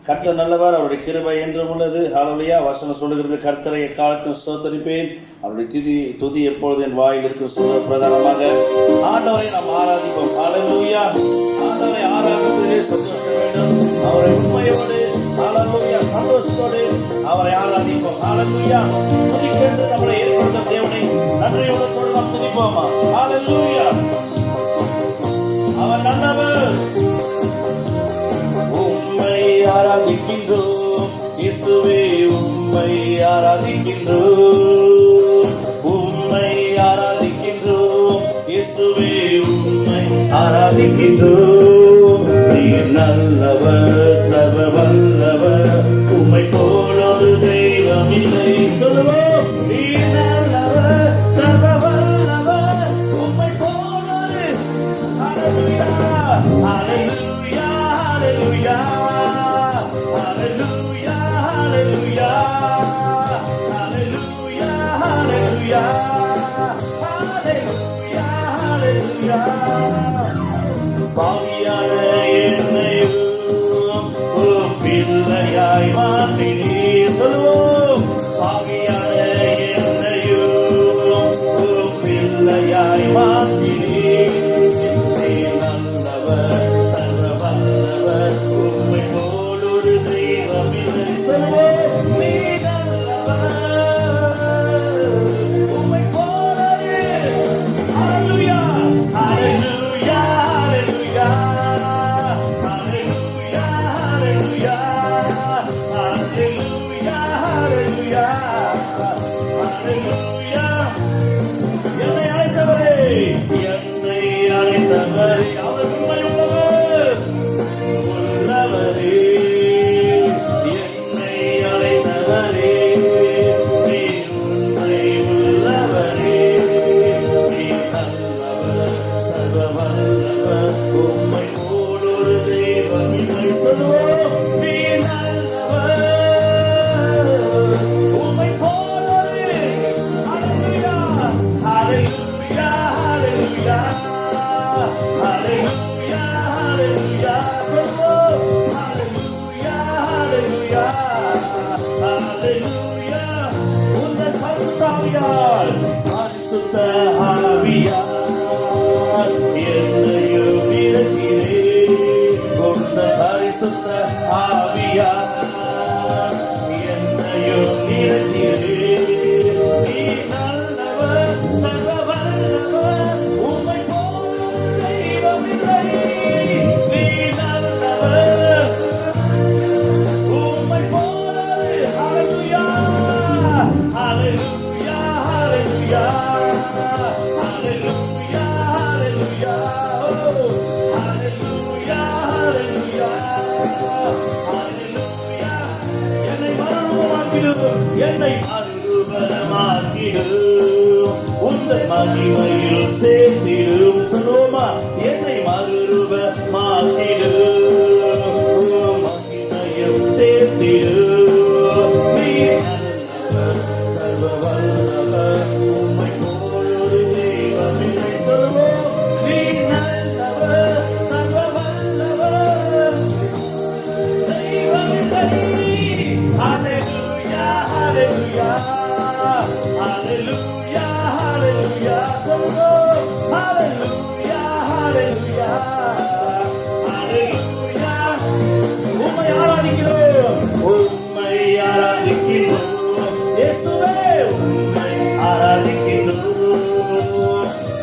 கர்த்தர் நல்லவர், அவருடைய கிருபை என்றும் உள்ளது. ஹல்லேலூயா. வசனம் சொல்லுகிறது, கர்த்தரை எக்காலத்திலும் ஸ்தோத்தரிப்பேன், அவருடைய துதி எப்பொழுது என் வாயில் இருக்கிற சொல்ல பிரதானமாக. ஆண்டவரை நாம் ஆராதிப்போம். ஹல்லேலூயா. ஆண்டவரை ஆராதிப்பதிலே சந்தோஷம் வேண்டும். அவரை உண்மையோடு ஹல்லேலூயா சந்தோஷத்தோடு அவரை ஆராதிப்போம். ஹல்லேலூயா. துதிக்கென்று நம்மளை ஏற்படுத்த தேவனை நன்றியோடு நாம் துதிப்போமா. ஹல்லேலூயா. அவர் நல்லவர். உம்மை ஆராதிக்கின்றோம் இயேசுவே, உம்மை ஆராதிக்கின்றோம், உம்மை ஆராதிக்கின்றோம் இயேசுவே, உம்மை ஆராதிக்கின்றோம். நீர் நல்லவர், சர்வ வல்லவர், உம்மை போல ஒரு தெய்வம் இல்லை. சொல்லுவோம், நீர் நல்லவர், சர்வ வல்லவர், உம்மை போல ஒரு. ஹல்லேலூயா, ஹல்லேலூயா, ஹல்லேலூயா, ஹல்லேலூயா, ஹல்லேலூயா, ஹல்லேலூயா, ஹல்லேலூயா, ஹல்லேலூயா, ஹல்லேலூயா. பாவியான என்னையும் பிள்ளையாய் மாற்றினீர். சொல்லுவோம், பாவியான என்னையும் பிள்ளையாய் மாற்றினீர். நல்லவர், சர்வ வல்லவர், உம்மை போல் ஒரு தெய்வம் இல்லை. சொல்லுவோம், நீ நல்லவர், உம்மை போல. ஹல்லேலூயா, ஹல்லேலூயா, ஹல்லேலூயா, ஹல்லேலூயா, ஹல்லேலூயா, ஹல்லேலூயா, ஹல்லேலூயா, ஹல்லேலூயா. என்னை அழைத்தவரே, என்னை அழைத்தவரே, அவர் உண்மை உள்ளவர், உள்ளவரே. என்னை அழைத்தவரே, நீ உண்மை உள்ளவரே, நீ நல்லவர், சர்வ வல்லவர், உம்மை போல் ஒரு தெய்வம் இல்லை. சொல்லுவோம், நீ நல்லவர், உம்மை போல் ஒரு. ஹல்லேலூயா, ஹல்லேலூயா, ஹல்லேலூயா, ஹல்லேலூயா, ஹல்லேலூயா. சொல்லுவோம், ஹல்லேலூயா, ஹல்லேலூயா, ஹல்லேலூயா. உந்தன் பரிசுத்த ஆவியால், பரிசுத்த ஆவியால் என்னையும் நிரப்பினீர். உந்தன் பரிசுத்த ஆவியால் என்னையும் நிரப்பினீர். நீ நல்லவர், சர்வ வல்லவர், உம்மை போல் ஒரு தெய்வம் இல்லை. நீ நல்லவர், உம்மை போல. ஹல்லேலூயா, ஹல்லேலூயா, ஹல்லேலூயா, ஹல்லேலூயா, ஹல்லேலூயா, ஹல்லேலூயா, ஹல்லேலூயா, ஹல்லேலூயா. என்னை மறுரூபமாக்கிடும், என்னை மறுரூபமாக்கிடும், உந்தன் மகிமையில் சேர்த்திடும். சொல்லுவோமா, என்னை மறுரூபமாக்கிடும், மகிமையில் சேர்த்திடும். நீ நல்லவர், சர்வ வல்லவர், உம்மை போல் ஒரு தெய்வம் இல்லை. சொல்லுவோம், நீ நல்லவர், சர்வ வல்லவர், தெய்வம் இல்லை. ஹல்லேலூயா, ஹல்லேலூயா, ஹல்லேலூயா, ஹல்லேலூயா. சொல்லுவோம், ஹல்லேலூயா, ஹல்லேலூயா, ஹல்லேலூயா. உம்மை ஆராதிக்கிறோம், உம்மை ஆராதிக்கிறோம் இயேசுவே, உம்மை ஆராதிக்கிறோம்,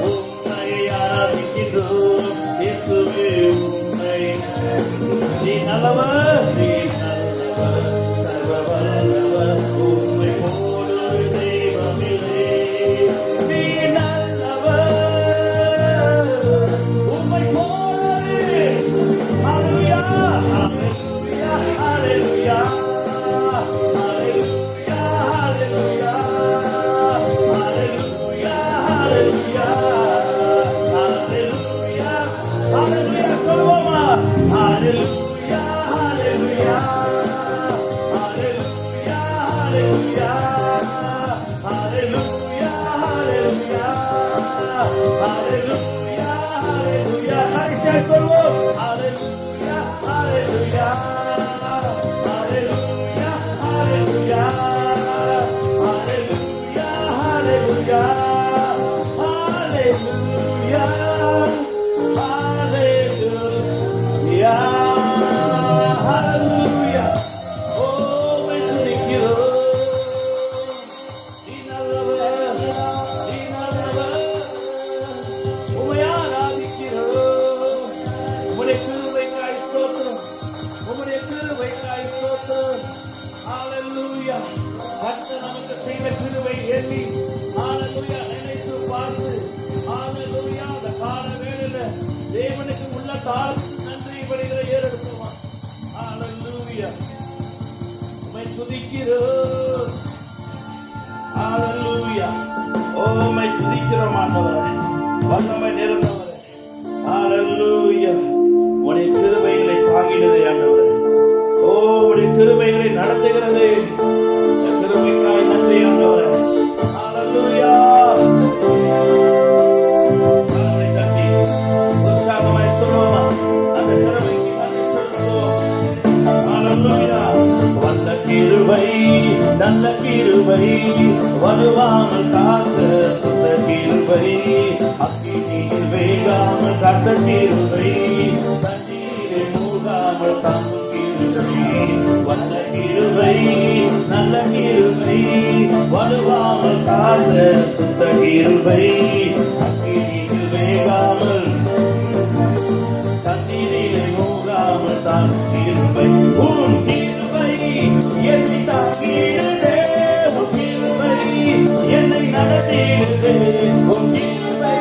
உம்மை ஆராதிக்கிறோம் இயேசுவே, உம்மை. நீ நல்லவர், நீ நல்லவர், சர்வ வல்லவர், உம்மை போல் ஒரு தெய்வம் இல்லை. நீ நல்லவர், உம்மை போல் ஒரு. ஹல்லேலூயா, ஹல்லேலூயா, ஹல்லேலூயா, ஹல்லேலூயா, ஹல்லேலூயா, ஹல்லேலூயா, ஹல்லேலூயா, ஹல்லேலூயா, ஹல்லேலூயா. சொல்லுவோமா, ஹல்லேலூயா, ஹல்லேலூயா, கர்த்தர் நமக்கு செய்த கிருபை எண்ணி ஹalleluya நினைத்து பார்த்து ஹalleluya அந்த கால வேளையில தேவனுக்கு உள்ள தாழ்த்து நன்றி பலிகளை ஏறெடுப்போமா. ஹalleluya உம்மை துதிக்கிறோம். ஹalleluya உம்மை துதிக்கிறோம் ஆண்டவரே, வல்லமை நிறைந்தவரே. ஹalleluya உம்முடைய கிருபைகளை தாங்கிடுதே ஆண்டவரே. உம்முடைய கிருபைகளை நடத்துகிறது. கிருபைக்காய் நன்றி ஆண்டவரே. ஹalleluya கரங்களை தட்டி உற்சாகமாய் சொல்லுவோமா. அந்த கிருபைக்கு நன்றி செலுத்துவோம். ஹalleluya வல்ல கிருபை நல்ல கிருபை வலுவாமல் காத்த சுத்த கிருபை அக்கினியில் வேகாமல் காத்த கிருபை தண்ணீரில் மூழ்காமல் தாங்கும் கிருபை வல்ல கிருபை நல்ல கிருபை வலுவாமல் காத்த சுத்த கிருபை அக்கினியில் வேகாமல் தண்ணீரிலே மூழ்காமல் தாங்கும் கிருபை உன் கிருபை என்னை தாங்கிடுதே, உன் கிருபை என்னை நடத்திடுதே, உன் கிருபை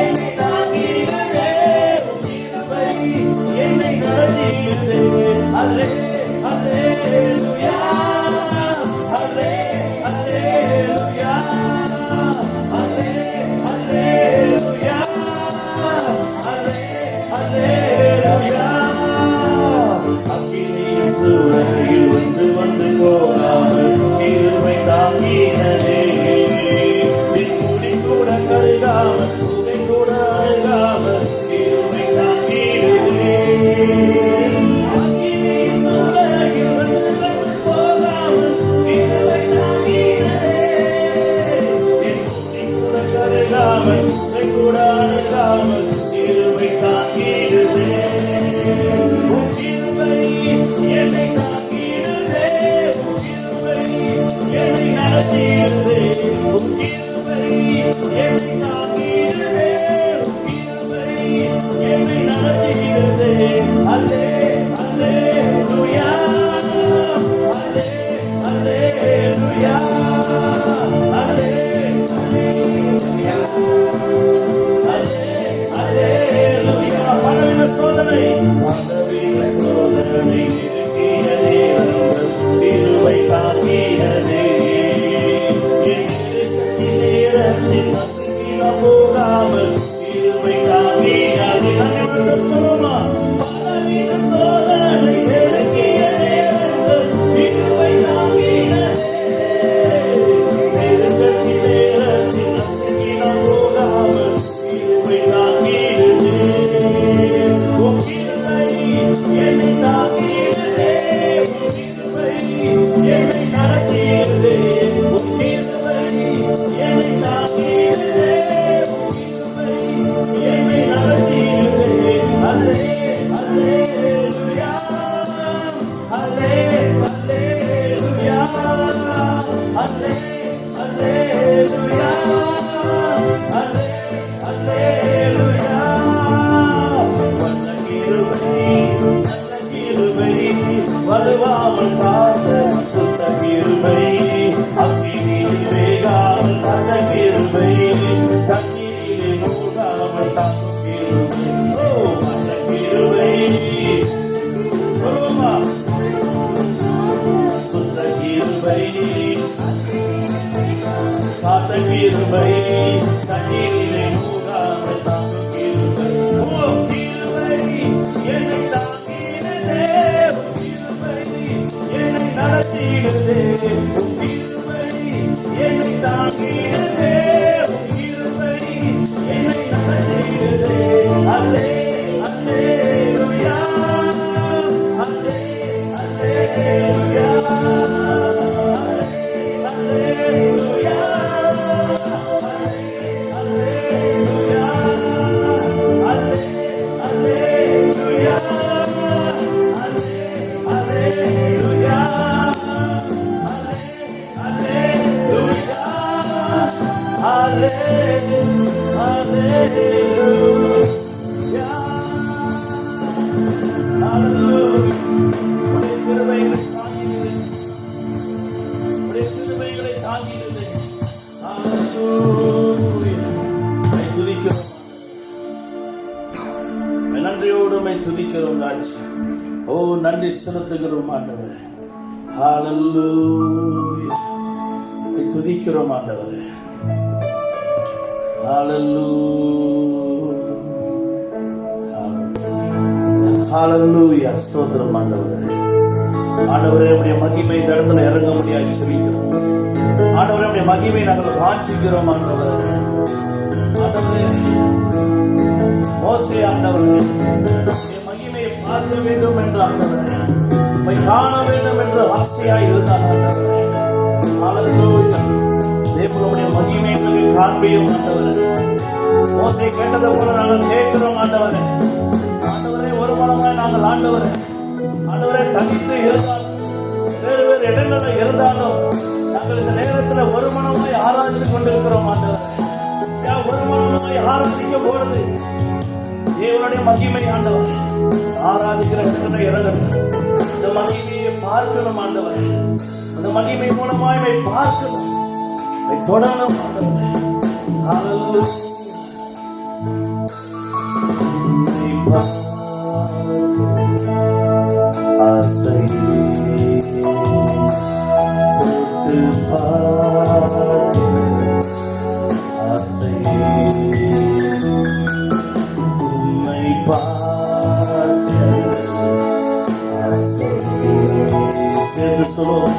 என்னை தாங்கிடுதே, உன் கிருபை என்னை நடத்திடுதே. அல்லே அல்லேலூயா அல்லே அல்லேலூயா அல்லே அல்லேலூயா அல்லே அல்லேலூயா. அக்கினியின் சூழலில் வந்து போகாமல் கிருபை தாங்கினதே, முடி கூட கருகாமல் புகை கூட அழுகாமல் கிருபை தாங்கினதே. அக்கினியின் சூழலில் வந்து போகாமல் கிருபை தாங்கினதே, முடி கூட கருகாமல் புகை கூட அழுகாமல் கிருபை தாங்கினதே. என்னை தாங்கிடுதே, உன் கிருபை என்னை நடத்திடுதே, உன் கிருபை என்னை தாங்கிடுதே, உன் கிருபை என்னை நடத்திடுதே. அல்லே அல்லேலூயா அல்லே அல்லேலூயா அல்லே அல்லேலூயா அல்லே அல்லேலூயா. பலவித சோதனை பலவித சோதனை கிருபை தாங்கினதே, நேரத்தில் போகாமல் கிருபை தாங்கினதே. சொல்லுமா பலவித சோதனை நெருங்கிய நேரங்கள் கிருபை தாங்கினதே, நேரத்தில் போகாமல் கிருபை தாங்கினதே. உன் கிருபை என்னை தாங்கினதே, உன் கிருபை என்னை நடத்தினதே, உன் கிருபை என்னை தாங்கினதே, உன் கிருபை என்னை நடத்தினதே. அல்லே அல்லேலூயா அல்லே அல்லேலூயா அல்லே அல்லேலூயா அல்லே அல்லேலூயா. வல்ல கிருபை நல்ல கிருபை வலுவாமல் காத்த சுத்த கிருபை அக்கினியில் வேகாமல் காத்த கிருபை தண்ணீரிலே மூழ்காமல் தாங்கும் கிருபை. ஓ நல்ல கிருபை சொல்லுமா சுத்த கிருபை காத்த கிருபை தண்ணீரிலே மூழ்காமல் தாங்கும் கிருபை. ஓ கிருபை என்னை தாங்கினதே, உன் கிருபை என்னை நடத்தினதே, உன் கிருபை என்னை தாங்கினதே, உன் கிருபை என்னை நடத்தினதே. அல்லே அல்லேலூயா அல்லே அல்லேலூயா அல்லே அல்லேலூயா அல்லேலூயா அல்லே அல்லேலூயா அல்லே அல்லேலூயா Hallelujah. நன்றி செலுத்துகிறோம் ஆண்டவரே. ஹல்லேலூயா. துதிக்கிறோம் ஆண்டவரே. ஹல்லேலூயா. ஸ்தோத்திரம் ஆண்டவரே. ஆண்டவரே, உம்முடைய மகிமை இந்த இடத்துல இறங்க முடியாது செபிக்கிறோம் ஆண்டவரே. உம்முடைய மகிமை நாங்கள் வாஞ்சிக்கிறோம் ஆண்டவரே. ஆண்டவரே, மோசே ஆண்டவரே, மகிமையை பார்க்க வேண்டும் என்று ஆண்டவரே, காண வேண்டும் என்று ஆசையாய் இருந்தார் ஆண்டவரே. ஹல்லேலூயா. தேவனுடைய மகிமை எங்களுக்கு காண்பியும் ஆண்டவரே. மோசே கேட்டதை போல நாங்கள் கேட்கிறோம் ஆண்டவரே. ஆண்டவரே, ஒரு மனமாய் நாங்கள் ஆண்டவரே தனித்து இருந்தாலும், வேறு வேறு இடங்களில் இருந்தாலும், நாங்கள் இந்த நேரத்தில் ஒரு மனமாய் ஆராதித்து கொண்டிருக்கிறோம் ஆண்டவரே. ஒரு மனமாய் ஆராதிக்கும் பொழுது தேவனுடைய மகிமை ஆண்டவரே ஆராதிக்கிற இடத்துல இறங்கட்டும். இந்த மகிமையை பார்க்கணும் ஆண்டவரே. அந்த மகிமை மூலமாய் பார்க்கணும், தொடரணும் ஆண்டவரே. ஹல்லேலூயா. சேர்ந்து சொல்லுவோம்.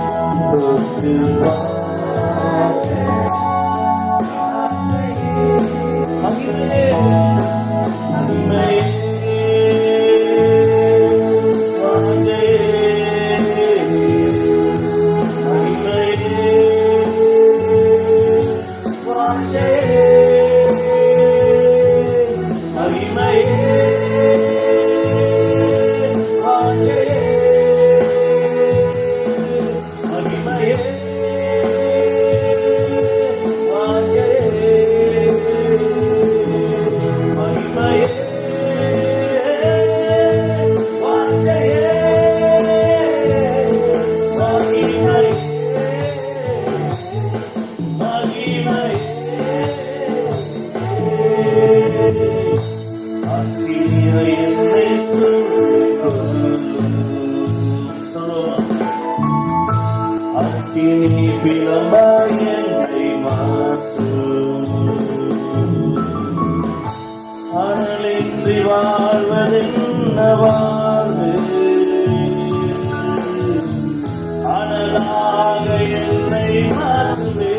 அனலாக என்னை மாற்றுவே.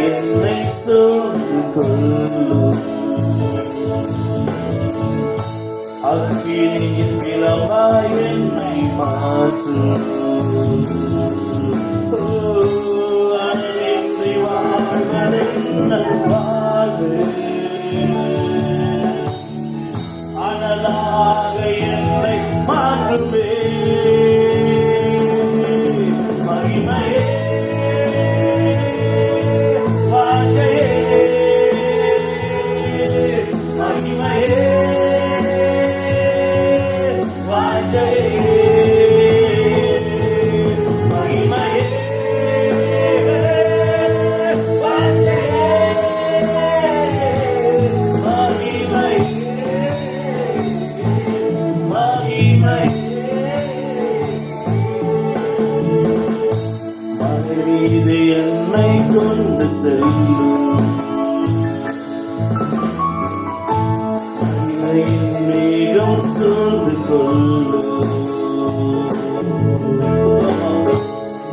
என்னை சூழ்ந்து கொள்ளும் அக்கினியின் விளமாய் என்னை மாற்றும். அனலின்றி வாழ்வதென்ன வாழ்வு, அனலாக என்னை மாற்றுவே. மகிமையே என்னை கொண்டு செல்லும் மேகம் சூழ்ந்து கொள்ளும்.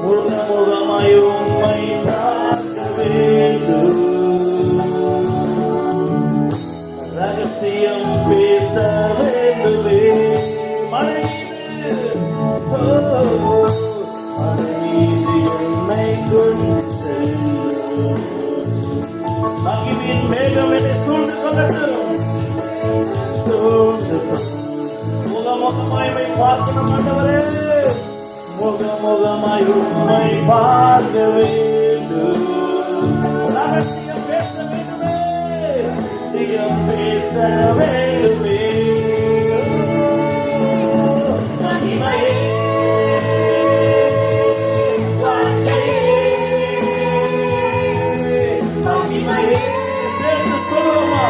முகமுகமாய் உம்மை பார்க்க வேண்டும், ரகசியம் பேச வேண்டுமே. மழை என்னை கொண்டு செல்லும். மகிமையின் மேகம் என்னை சூழ்ந்து கொள்ளட்டும். முகமுகமாய் பார்க்கணும் ஆண்டவரே. முகமுகமாய் உம்மை பார்க்க வேண்டும், ரகசியம் பேச வேண்டுமே, ரகசியம் பேச வேண்டுமே. மகிமையே மகிமையே சேர்ந்து சொல்லுவோமா.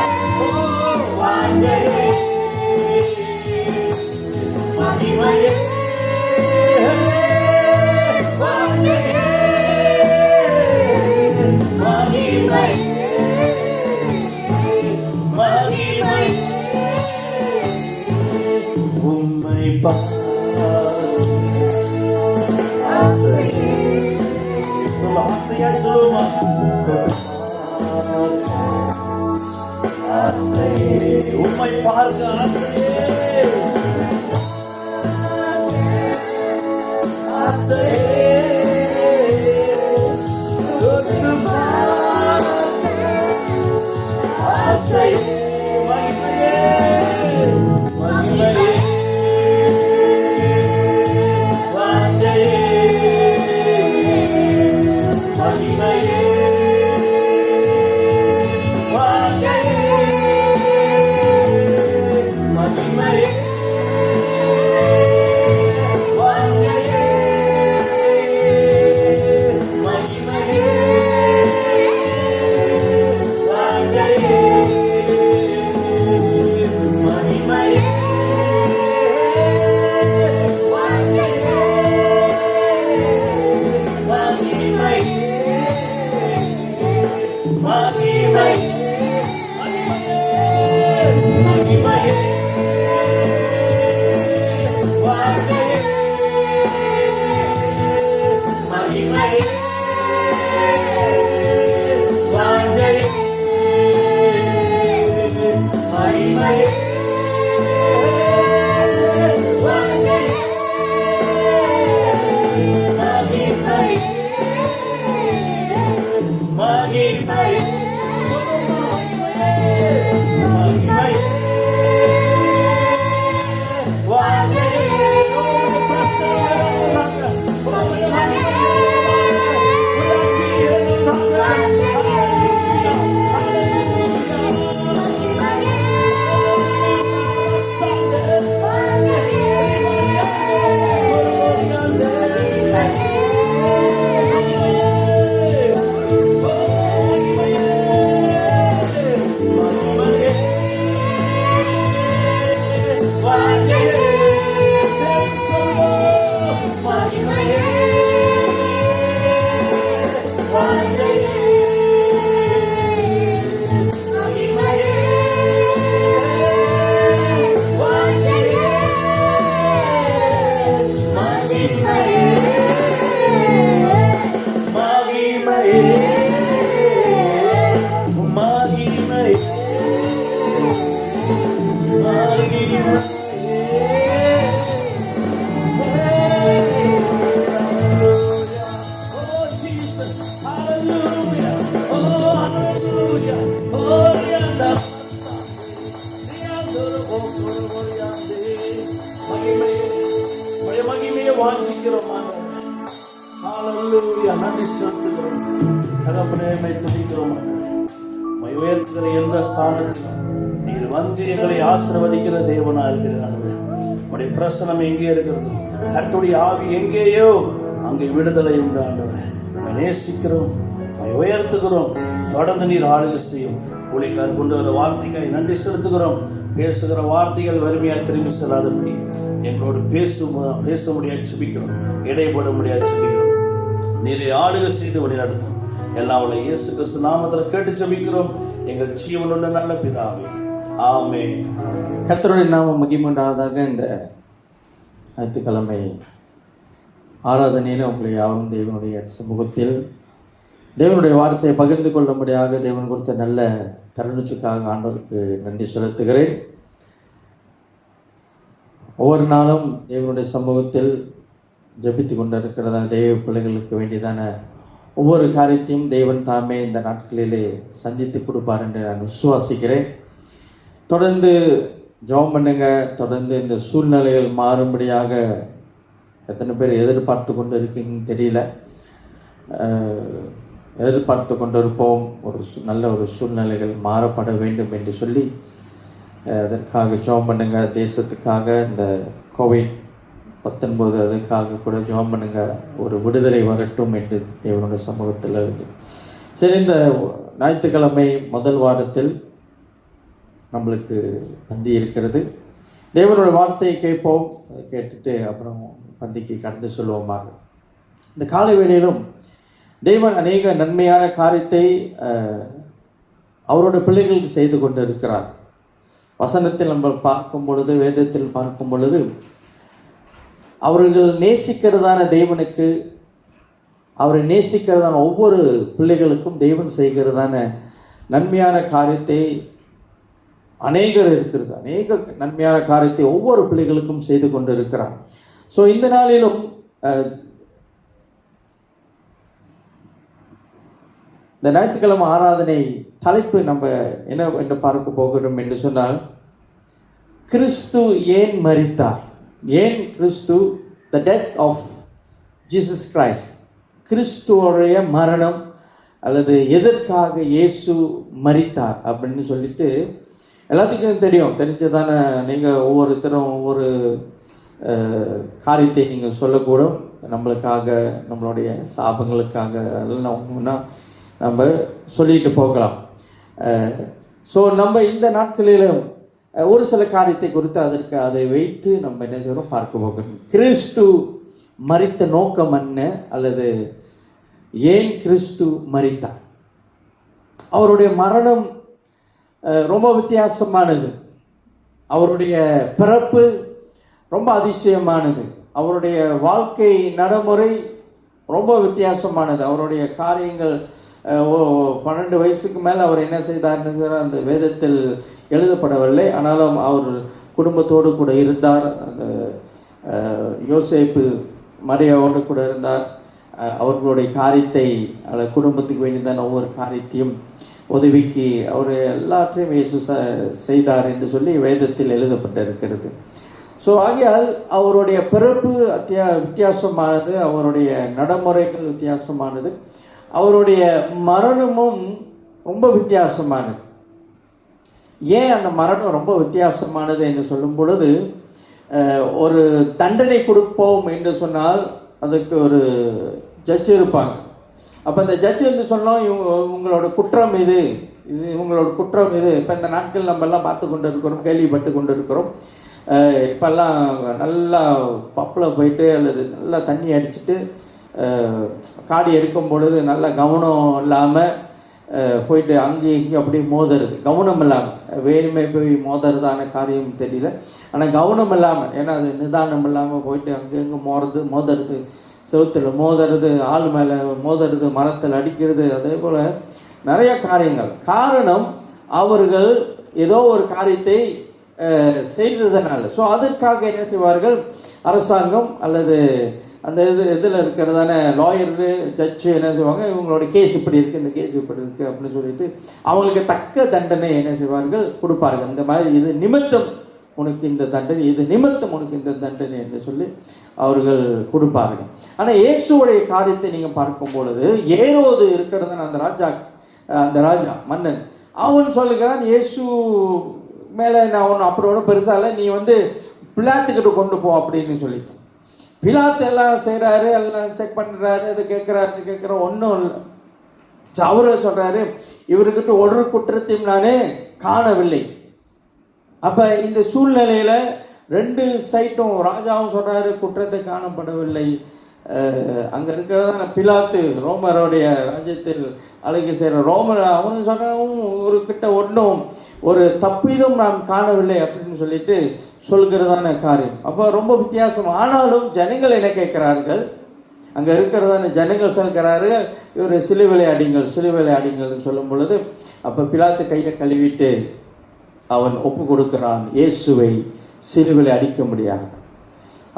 ஆசையாய் சொல்லுவோமா? உம்மை பார்க்க ஆசையே, ஆசையே, தொட்டு பார்க்க ஆசையே, மகிமையே, மகிமையே, வாஞ்சையே, மகிமையே, வாஞ்சையே, மகிமையே, வாஞ்சையே, மகிமையே, வாஞ்சையே, மகிமையே, மகிமையை வாஞ்சிக்கிறோம். ஹல்லேலூயா, நன்றி செலுத்துகிறோம். தகப்பனே, உம்மை துதிக்கிறோம். உம்மை உயர்த்துகிற எந்த ஸ்தானத்திலும் நீர் வந்து எங்களை ஆசீர்வதிக்கிற தேவனா இருக்கிறார். உம்முடைய பிரசனம் எங்கே இருக்கிறது? கர்த்தருடைய ஆவி எங்கேயோ அங்கே விடுதலை உண்டு. ஆண்டவரே, உம்மை நேசிக்கிறோம், உம்மை உயர்த்துகிறோம். தொடர்ந்து நீர் ஆளுகை செய்யும். ஊழியக்காரர் கொண்டு வர வார்த்தைக்காய் நன்றி செலுத்துகிறோம். பேசுகிற வார்த்தைகள் வறுமையாக திரும்பி செல்லாதபடி எங்களோடு பேச முடியாது செபிக்கிறோம். இடைப்பட முடியாது செபிக்கிறோம். நீரை ஆளுகை செய்து வழிநடத்தும். எல்லாம் உள்ள இயேசு கிறிஸ்து நாமத்தில் கேட்டு செபிக்கிறோம் எங்கள் ஜீவனுள்ள நல்ல பிதாவே, ஆமென். கர்த்தருடைய நாமம் மகிமையுண்டாவதாக. இந்த ஞாயிற்றுக்கிழமை ஆராதனையில் உங்களை யாரும் தேவனுடைய சமூகத்தில் தேவனுடைய வார்த்தையை பகிர்ந்து கொள்ளும்படியாக தேவன் கொடுத்த நல்ல தருணத்துக்காக ஆண்டவருக்கு நன்றி செலுத்துகிறேன். ஒவ்வொரு நாளும் தேவனுடைய சமூகத்தில் ஜபித்து கொண்டிருக்கிறதா தேவ பிள்ளைகளுக்கு வேண்டியதான ஒவ்வொரு காரியத்தையும் தேவன் தாமே இந்த நாட்களிலே சந்தித்து கொடுப்பார் என்று நான் விசுவாசிக்கிறேன். தொடர்ந்து ஜெபம் பண்ணுங்க. தொடர்ந்து இந்த சூழ்நிலைகள் மாறும்படியாக எத்தனை பேர் எதிர்பார்த்து கொண்டு இருக்கீங்கன்னு தெரியல. எதிர்பார்த்து கொண்டிருப்போம் நல்ல ஒரு சூழ்நிலைகள் மாறப்பட வேண்டும் என்று சொல்லி அதற்காக ஜெபம் பண்ணுங்க. தேசத்துக்காக இந்த COVID-19 அதுக்காக கூட ஜெபம் பண்ணுங்க. ஒரு விடுதலை வரட்டும் என்று தேவனுடைய சமூகத்தில் இருந்து. சரி, இந்த ஞாயிற்றுக்கிழமை முதல் வாரத்தில் நம்மளுக்கு பந்தி இருக்கிறது. தேவனுடைய வார்த்தையை கேட்போம். அதை கேட்டுட்டு அப்புறம் பந்திக்கு கடந்து சொல்லுவோமாக. இந்த காலை வேளையிலும் தேவன் அநேக நன்மையான காரியத்தை அவரோட பிள்ளைகளுக்கு செய்து கொண்டு இருக்கிறார். வசனத்தில் நம்ம பார்க்கும் பொழுது, வேதத்தில் பார்க்கும் பொழுது அவர்கள் நேசிக்கிறதான தேவனுக்கு, அவரை நேசிக்கிறதான ஒவ்வொரு பிள்ளைகளுக்கும் தேவன் செய்கிறதான நன்மையான காரியத்தை அநேக நன்மையான காரியத்தை ஒவ்வொரு பிள்ளைகளுக்கும் செய்து கொண்டு இருக்கிறார். ஸோ இந்த நாளிலும் இந்த ஞாயிற்றுக்கிழமை ஆராதனை தலைப்பு நம்ம என்ன என்று பார்க்க போகிறோம் என்று சொன்னால், கிறிஸ்து ஏன் மரித்தார்? ஏன் கிறிஸ்து, the death of Jesus Christ, கிறிஸ்துவோடைய மரணம் அல்லது எதற்காக இயேசு மரித்தார் அப்படின்னு சொல்லிட்டு எல்லாத்துக்கும் தெரிஞ்சதான. நீங்கள் ஒவ்வொருத்தரும் ஒவ்வொரு காரியத்தை நீங்கள் சொல்லக்கூடும். நம்மளுக்காக, நம்மளுடைய சாபங்களுக்காக அதெல்லாம் நம்ம சொல்லிட்டு போகலாம். ஸோ நம்ம இந்த நாட்களிலும் ஒரு சில காரியத்தை குறித்து அதை வைத்து நம்ம என்ன செய்கிறோம் பார்க்க போகிறோம். கிறிஸ்து மரித்த நோக்கம் என்ன, அல்லது ஏன் கிறிஸ்து மரித்தார்? அவருடைய மரணம் ரொம்ப வித்தியாசமானது. அவருடைய பிறப்பு ரொம்ப அதிசயமானது. அவருடைய வாழ்க்கை நடைமுறை ரொம்ப வித்தியாசமானது. அவருடைய காரியங்கள் 12 வயசுக்கு மேலே அவர் என்ன செய்தார்னு அந்த வேதத்தில் எழுதப்படவில்லை. ஆனாலும் அவர் குடும்பத்தோடு கூட இருந்தார். அந்த யோசேப்பு மரியாவோடு கூட இருந்தார். அவர்களுடைய காரியத்தை, குடும்பத்துக்கு வேண்டியதான ஒவ்வொரு காரியத்தையும் உதவிக்கு அவர் எல்லாற்றையும் இயேசு செய்தார் என்று சொல்லி வேதத்தில் எழுதப்பட்டிருக்கிறது. ஸோ ஆகையால் அவருடைய பிறப்பு வித்தியாசமானது, அவருடைய நடைமுறைகள் வித்தியாசமானது, அவருடைய மரணமும் ரொம்ப வித்தியாசமானது. ஏன் அந்த மரணம் ரொம்ப வித்தியாசமானது என்று சொல்லும் பொழுது, ஒரு தண்டனை கொடுப்போம் என்று சொன்னால் அதுக்கு ஒரு ஜட்ஜ் இருப்பாங்க. அப்போ இந்த ஜட்ஜ் வந்து சொன்னோம், உங்களோட குற்றம் இது இவங்களோட குற்றம் இது. இப்போ இந்த நாட்கள் நம்ம எல்லாம் பார்த்து கொண்டு இருக்கிறோம், கேள்விப்பட்டு கொண்டு இருக்கிறோம். இப்போல்லாம் நல்லா பப்பில் போயிட்டு அல்லது நல்லா தண்ணி அடிச்சுட்டு காடி எடுக்கும் பொழுது நல்ல கவனம் இல்லாமல் போயிட்டு அங்கேயும் இங்கேயும் அப்படியே மோதுறது, கவனம் இல்லாமல். வேணுமே போய் மோதுறதான காரியம் தெரியல, ஆனால் கவனம் இல்லாமல், ஏன்னா அது நிதானம் இல்லாமல் போயிட்டு அங்கேங்க மோதுறது, செவுத்தில் மோதுறது, ஆள் மேலே மோதுறது, மரத்தில் அடிக்கிறது, அதே போல் நிறைய காரியங்கள். காரணம், அவர்கள் ஏதோ ஒரு காரியத்தை செய்ததுனால. ஸோ அதற்காக என்ன செய்வார்கள், அரசாங்கம் அல்லது அந்த இதில் இருக்கிறதான லாயரு, ஜட்ஜு என்ன செய்வாங்க, இவங்களோட கேஸ் இப்படி இருக்குது, இந்த கேஸ் இப்படி இருக்குது அப்படின்னு சொல்லிட்டு அவங்களுக்கு தக்க தண்டனை என்ன செய்வார்கள், கொடுப்பார்கள். இந்த மாதிரி இது நிமித்தம் உனக்கு இந்த தண்டனை, இது நிமித்தம் உனக்கு இந்த தண்டனை என்று சொல்லி அவர்கள் கொடுப்பார்கள். ஆனால் இயேசுடைய காரியத்தை நீங்கள் பார்க்கும் பொழுது, ஏரோது இருக்கிறதான அந்த ராஜா மன்னன், அவன் சொல்லுகிறான், இயேசு மேலே நான் ஒன்று அப்புறம் ஒன்றும் பெருசாக இல்லை, நீ வந்து பிலாத்துக்கிட்ட கொண்டு போ அப்படின்னு சொல்லிட்டோம். பிலாத்து எல்லாம் செய்கிறாரு, எல்லாம் செக் பண்ணுறாரு, அது கேட்குற ஒன்றும் இல்லை. அவரு சொல்கிறாரு, இவர்கிட்ட ஒரு குற்றத்தையும் நானே காணவில்லை. அப்போ இந்த சூழ்நிலையில் 2 சைட்டும், ராஜாவும் சொல்கிறாரு குற்றத்தை காணப்படவில்லை, அங்கே இருக்கிறதான பிலாத்து ரோமருடைய ராஜ்யத்தில் அழகி செய்கிற ரோமர் அவனு சொன்னவும் ஒரு கிட்ட ஒன்றும் ஒரு தப்பீதும் நாம் காணவில்லை அப்படின்னு சொல்லிட்டு சொல்கிறதான காரியம். அப்போ ரொம்ப வித்தியாசம். ஆனாலும் ஜனங்கள் என்ன கேட்குறார்கள், அங்கே இருக்கிறதான ஜனங்கள் சொல்கிறாரு, இவர் சிலுவையை அடிங்கள்னு சொல்லும் பொழுது, அப்போ பிலாத்து கையை கழுவிட்டு அவன் ஒப்பு கொடுக்கிறான், இயேசுவை சிலுவையை அடிக்க முடியாது.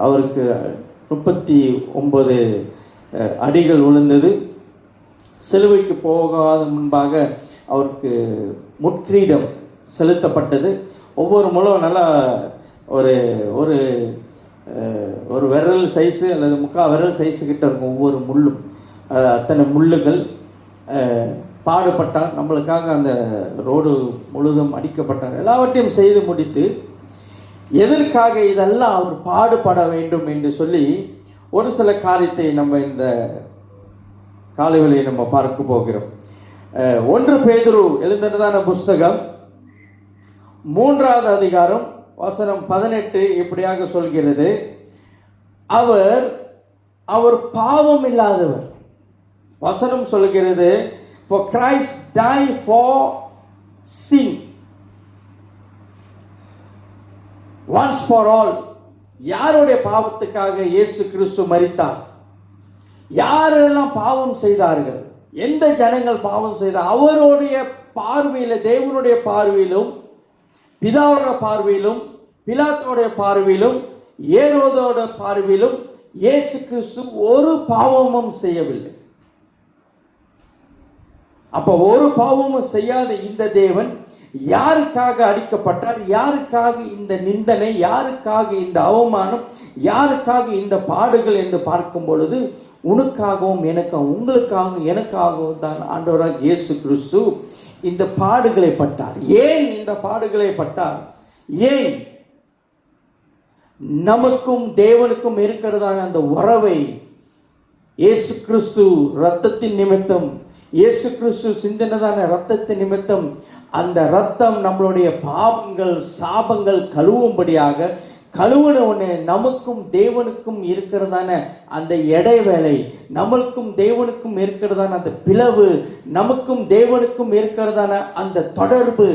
அவருக்கு 39 அடிகள் விழுந்தது. சிலுவைக்கு போகாத முன்பாக அவருக்கு முட்கிரீடம் செலுத்தப்பட்டது. ஒவ்வொரு முழும் நல்லா ஒரு ஒரு ஒரு விரல் சைஸு அல்லது 3/4 விரல் சைஸு கிட்ட இருக்கும் ஒவ்வொரு முள்ளும். அத்தனை முள்ளுகள். பாடுபட்டார், நம்மளுக்காக அந்த ரோடு முழுதும் அடிக்கப்பட்டார். எல்லாவற்றையும் செய்து முடித்து, எதற்காக இதெல்லாம் அவர் பாடுபட வேண்டும் என்று சொல்லி ஒரு சில காரியத்தை நம்ம இந்த காலைவேளையை நம்ம பார்க்க போகிறோம். 1 பேதுரு எழுதினதான புஸ்தகம் 3வது அதிகாரம் வசனம் 18 இப்படியாக சொல்கிறது, அவர் பாவம் இல்லாதவர். வசனம் சொல்கிறது, for Christ died for sin once for all, யாருடைய பாவத்துக்காக இயேசு கிறிஸ்து மரித்தார்? யாரெல்லாம் பாவம் செய்தார்கள்? எந்த ஜனங்கள் பாவம் செய்தார்? அவருடைய பார்வையில், தேவனுடைய பார்வையிலும், பிதாவோட பார்வையிலும், பிலாத்தோடைய பார்வையிலும், ஏரோதோட பார்வையிலும் இயேசு கிறிஸ்து ஒரு பாவமும் செய்யவில்லை. அப்ப ஒரு பாவமும் செய்யாத இந்த தேவன் யாருக்காக அடிக்கப்பட்டார்? யாருக்காக இந்த நிந்தனை? யாருக்காக இந்த அவமானம்? யாருக்காக இந்த பாடுகள் என்று பார்க்கும் பொழுது உனக்காகவும் எனக்காகவும், உங்களுக்காகவும் எனக்காகவும் தான் ஆண்டவராக இயேசு கிறிஸ்து இந்த பாடுகளை பட்டார். ஏன் இந்த பாடுகளை பட்டார்? ஏன்? நமக்கும் தேவனுக்கும் இருக்கிறதான அந்த உறவை இயேசு கிறிஸ்து இரத்தத்தின் நிமித்தம், இயேசு கிறிஸ்து சிந்தினதான இரத்தத்தின் நிமித்தம், அந்த இரத்தம் நம்மளுடைய பாவங்கள், சாபங்கள் கழுவும்படியாக கழுவுன உடனே நமக்கும் தேவனுக்கும் இருக்கிறதான அந்த இடைவேளை, நமக்கும் தேவனுக்கும் இருக்கிறதான அந்த பிளவு, நமக்கும் தேவனுக்கும் இருக்கிறதான அந்த தொடர்பு,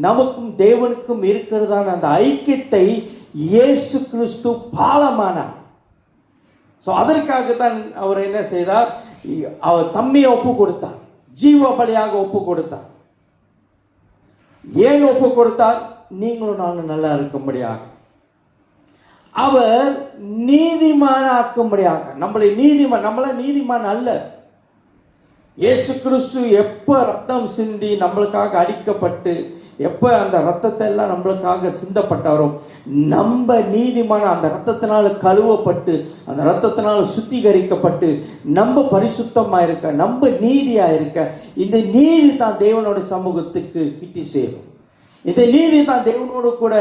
நமக்கும் தேவனுக்கும் இருக்கிறதான அந்த ஐக்கியத்தை இயேசு கிறிஸ்து பாலமானார். ஸோ அதற்காகத்தான் அவர் என்ன செய்தார்? அவர் தம்மையை ஒப்பு கொடுத்தார், ஜீவ பலியாக ஒப்பு கொடுத்தார். ஏன் ஒப்பு கொடுத்தார்? நீங்களும் நானும் நல்லா இருக்கும்படியாக, அவர் நீதிமானாக்கும்படியாக. நம்மள நீதிமான் அல்ல. இயேசு கிறிஸ்து எப்ப ரத்தம் சிந்தி நம்மளுக்காக அடிக்கப்பட்டு, எப்ப அந்த ரத்தத்தை எல்லாம் நம்மளுக்காக சிந்தப்பட்டாரோ, நம்ம நீதிமான அந்த ரத்தத்தினால கழுவப்பட்டு, அந்த ரத்தத்தினால சுத்திகரிக்கப்பட்டு, நம்ம பரிசுத்தமா இருக்க, நம்ம நீதியா இருக்க, இந்த நீதி தான் தேவனோட சமூகத்துக்கு கிட்டி சேரும். இந்த நீதி தான் தேவனோடு கூட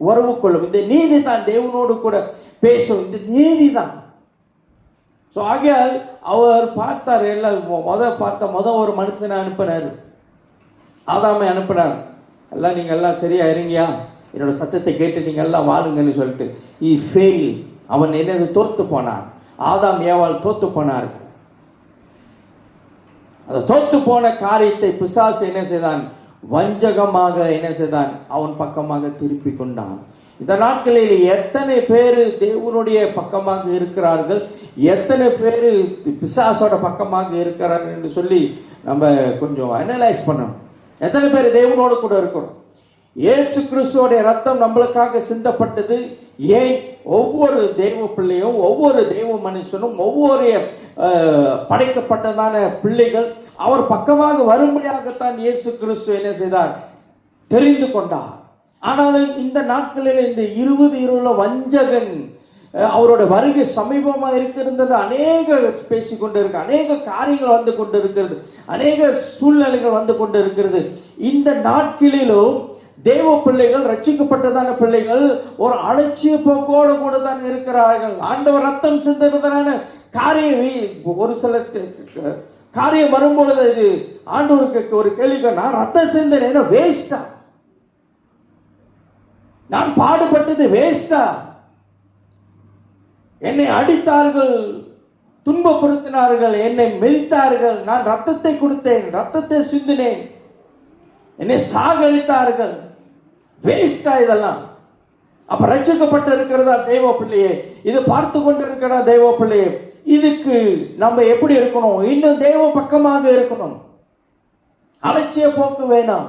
உறவு கொள்ளும். இந்த நீதி தான் தேவனோடு கூட பேசும். இந்த நீதி தான். ஸோ ஆகையால் அவர் பார்த்தார், எல்லாம் ஒரு மனுஷனை அனுப்பினார், ஆதாமை அனுப்பினார். எல்லாம் நீங்கள் எல்லாம் சரியா இருங்கயா, என்னோட சத்தத்தை கேட்டு நீங்கள் எல்லாம் வாழுங்கன்னு சொல்லிட்டு he failed. அவன் என்ன தோத்து போனான். ஆதாம் ஏவாள் தோத்து போனார்கள். அந்த தோத்து போன காரியத்தை பிசாசு என்ன செய்தான்? வஞ்சகமாக என்ன செய்தான்? அவன் பக்கமாக திருப்பி கொண்டான். இந்த நாட்களில் எத்தனை பேர் தேவனுடைய பக்கமாக இருக்கிறார்கள், எத்தனை பேர் பிசாசோட பக்கமாக இருக்கிறார்கள் என்று சொல்லி நம்ம கொஞ்சம் அனலைஸ் பண்ணணும். எத்தனை பேர் தேவனோடு கூட இருக்கிறோம்? இயேசு கிறிஸ்துவோடைய ரத்தம் நம்மளுக்காக சிந்தப்பட்டது. ஏன்? ஒவ்வொரு தெய்வ பிள்ளையும், ஒவ்வொரு தெய்வ மனுஷனும், ஒவ்வொரு படைக்கப்பட்டதான பிள்ளைகள் அவர் பக்கமாக வரும்படியாகத்தான் இயேசு கிறிஸ்து என்ன செய்தார்? தெரிந்து கொண்டார். ஆனாலும் இந்த நாட்களில் இந்த 20 வஞ்சகன் அவரோட வருகை சமீபமாக இருக்கிறது. அநேக பேசிக்கொண்டு இருக்கு, அநேக காரியங்கள் வந்து கொண்டு இருக்கிறது, அநேக சூழ்நிலைகள் வந்து கொண்டு இருக்கிறது. இந்த நாட்களிலும் தேவ பிள்ளைகள், ரட்சிக்கப்பட்டதான பிள்ளைகள் ஒரு அலட்சிய போக்கோடு கூட தான் இருக்கிறார்கள். ஆண்டவர் ரத்தம் சிந்தனதான காரியம், ஒரு சில காரியம் வரும்பொழுது இது ஆண்டவருக்கு ஒரு கேள்வி, நான் ரத்தம் சிந்தனை வேஸ்டா? நான் பாடுபட்டது வேஸ்டா? என்னை அடித்தார்கள், துன்பப்படுத்தினார்கள், என்னை மிதித்தார்கள், நான் ரத்தத்தை கொடுத்தேன், ரத்தத்தை சிந்தினேன், என்னை சாகடித்தார்கள், வேஸ்டா இதெல்லாம்? அப்ப ரட்சிக்கப்பட்டு இருக்கிறதா தெய்வ பிள்ளையே? இது பார்த்து கொண்டு இருக்கிற தெய்வ பிள்ளையே, இதுக்கு நம்ம எப்படி இருக்கணும்? இன்னும் தெய்வ பக்கமாக இருக்கணும். அலட்சிய போக்கு வேணாம்.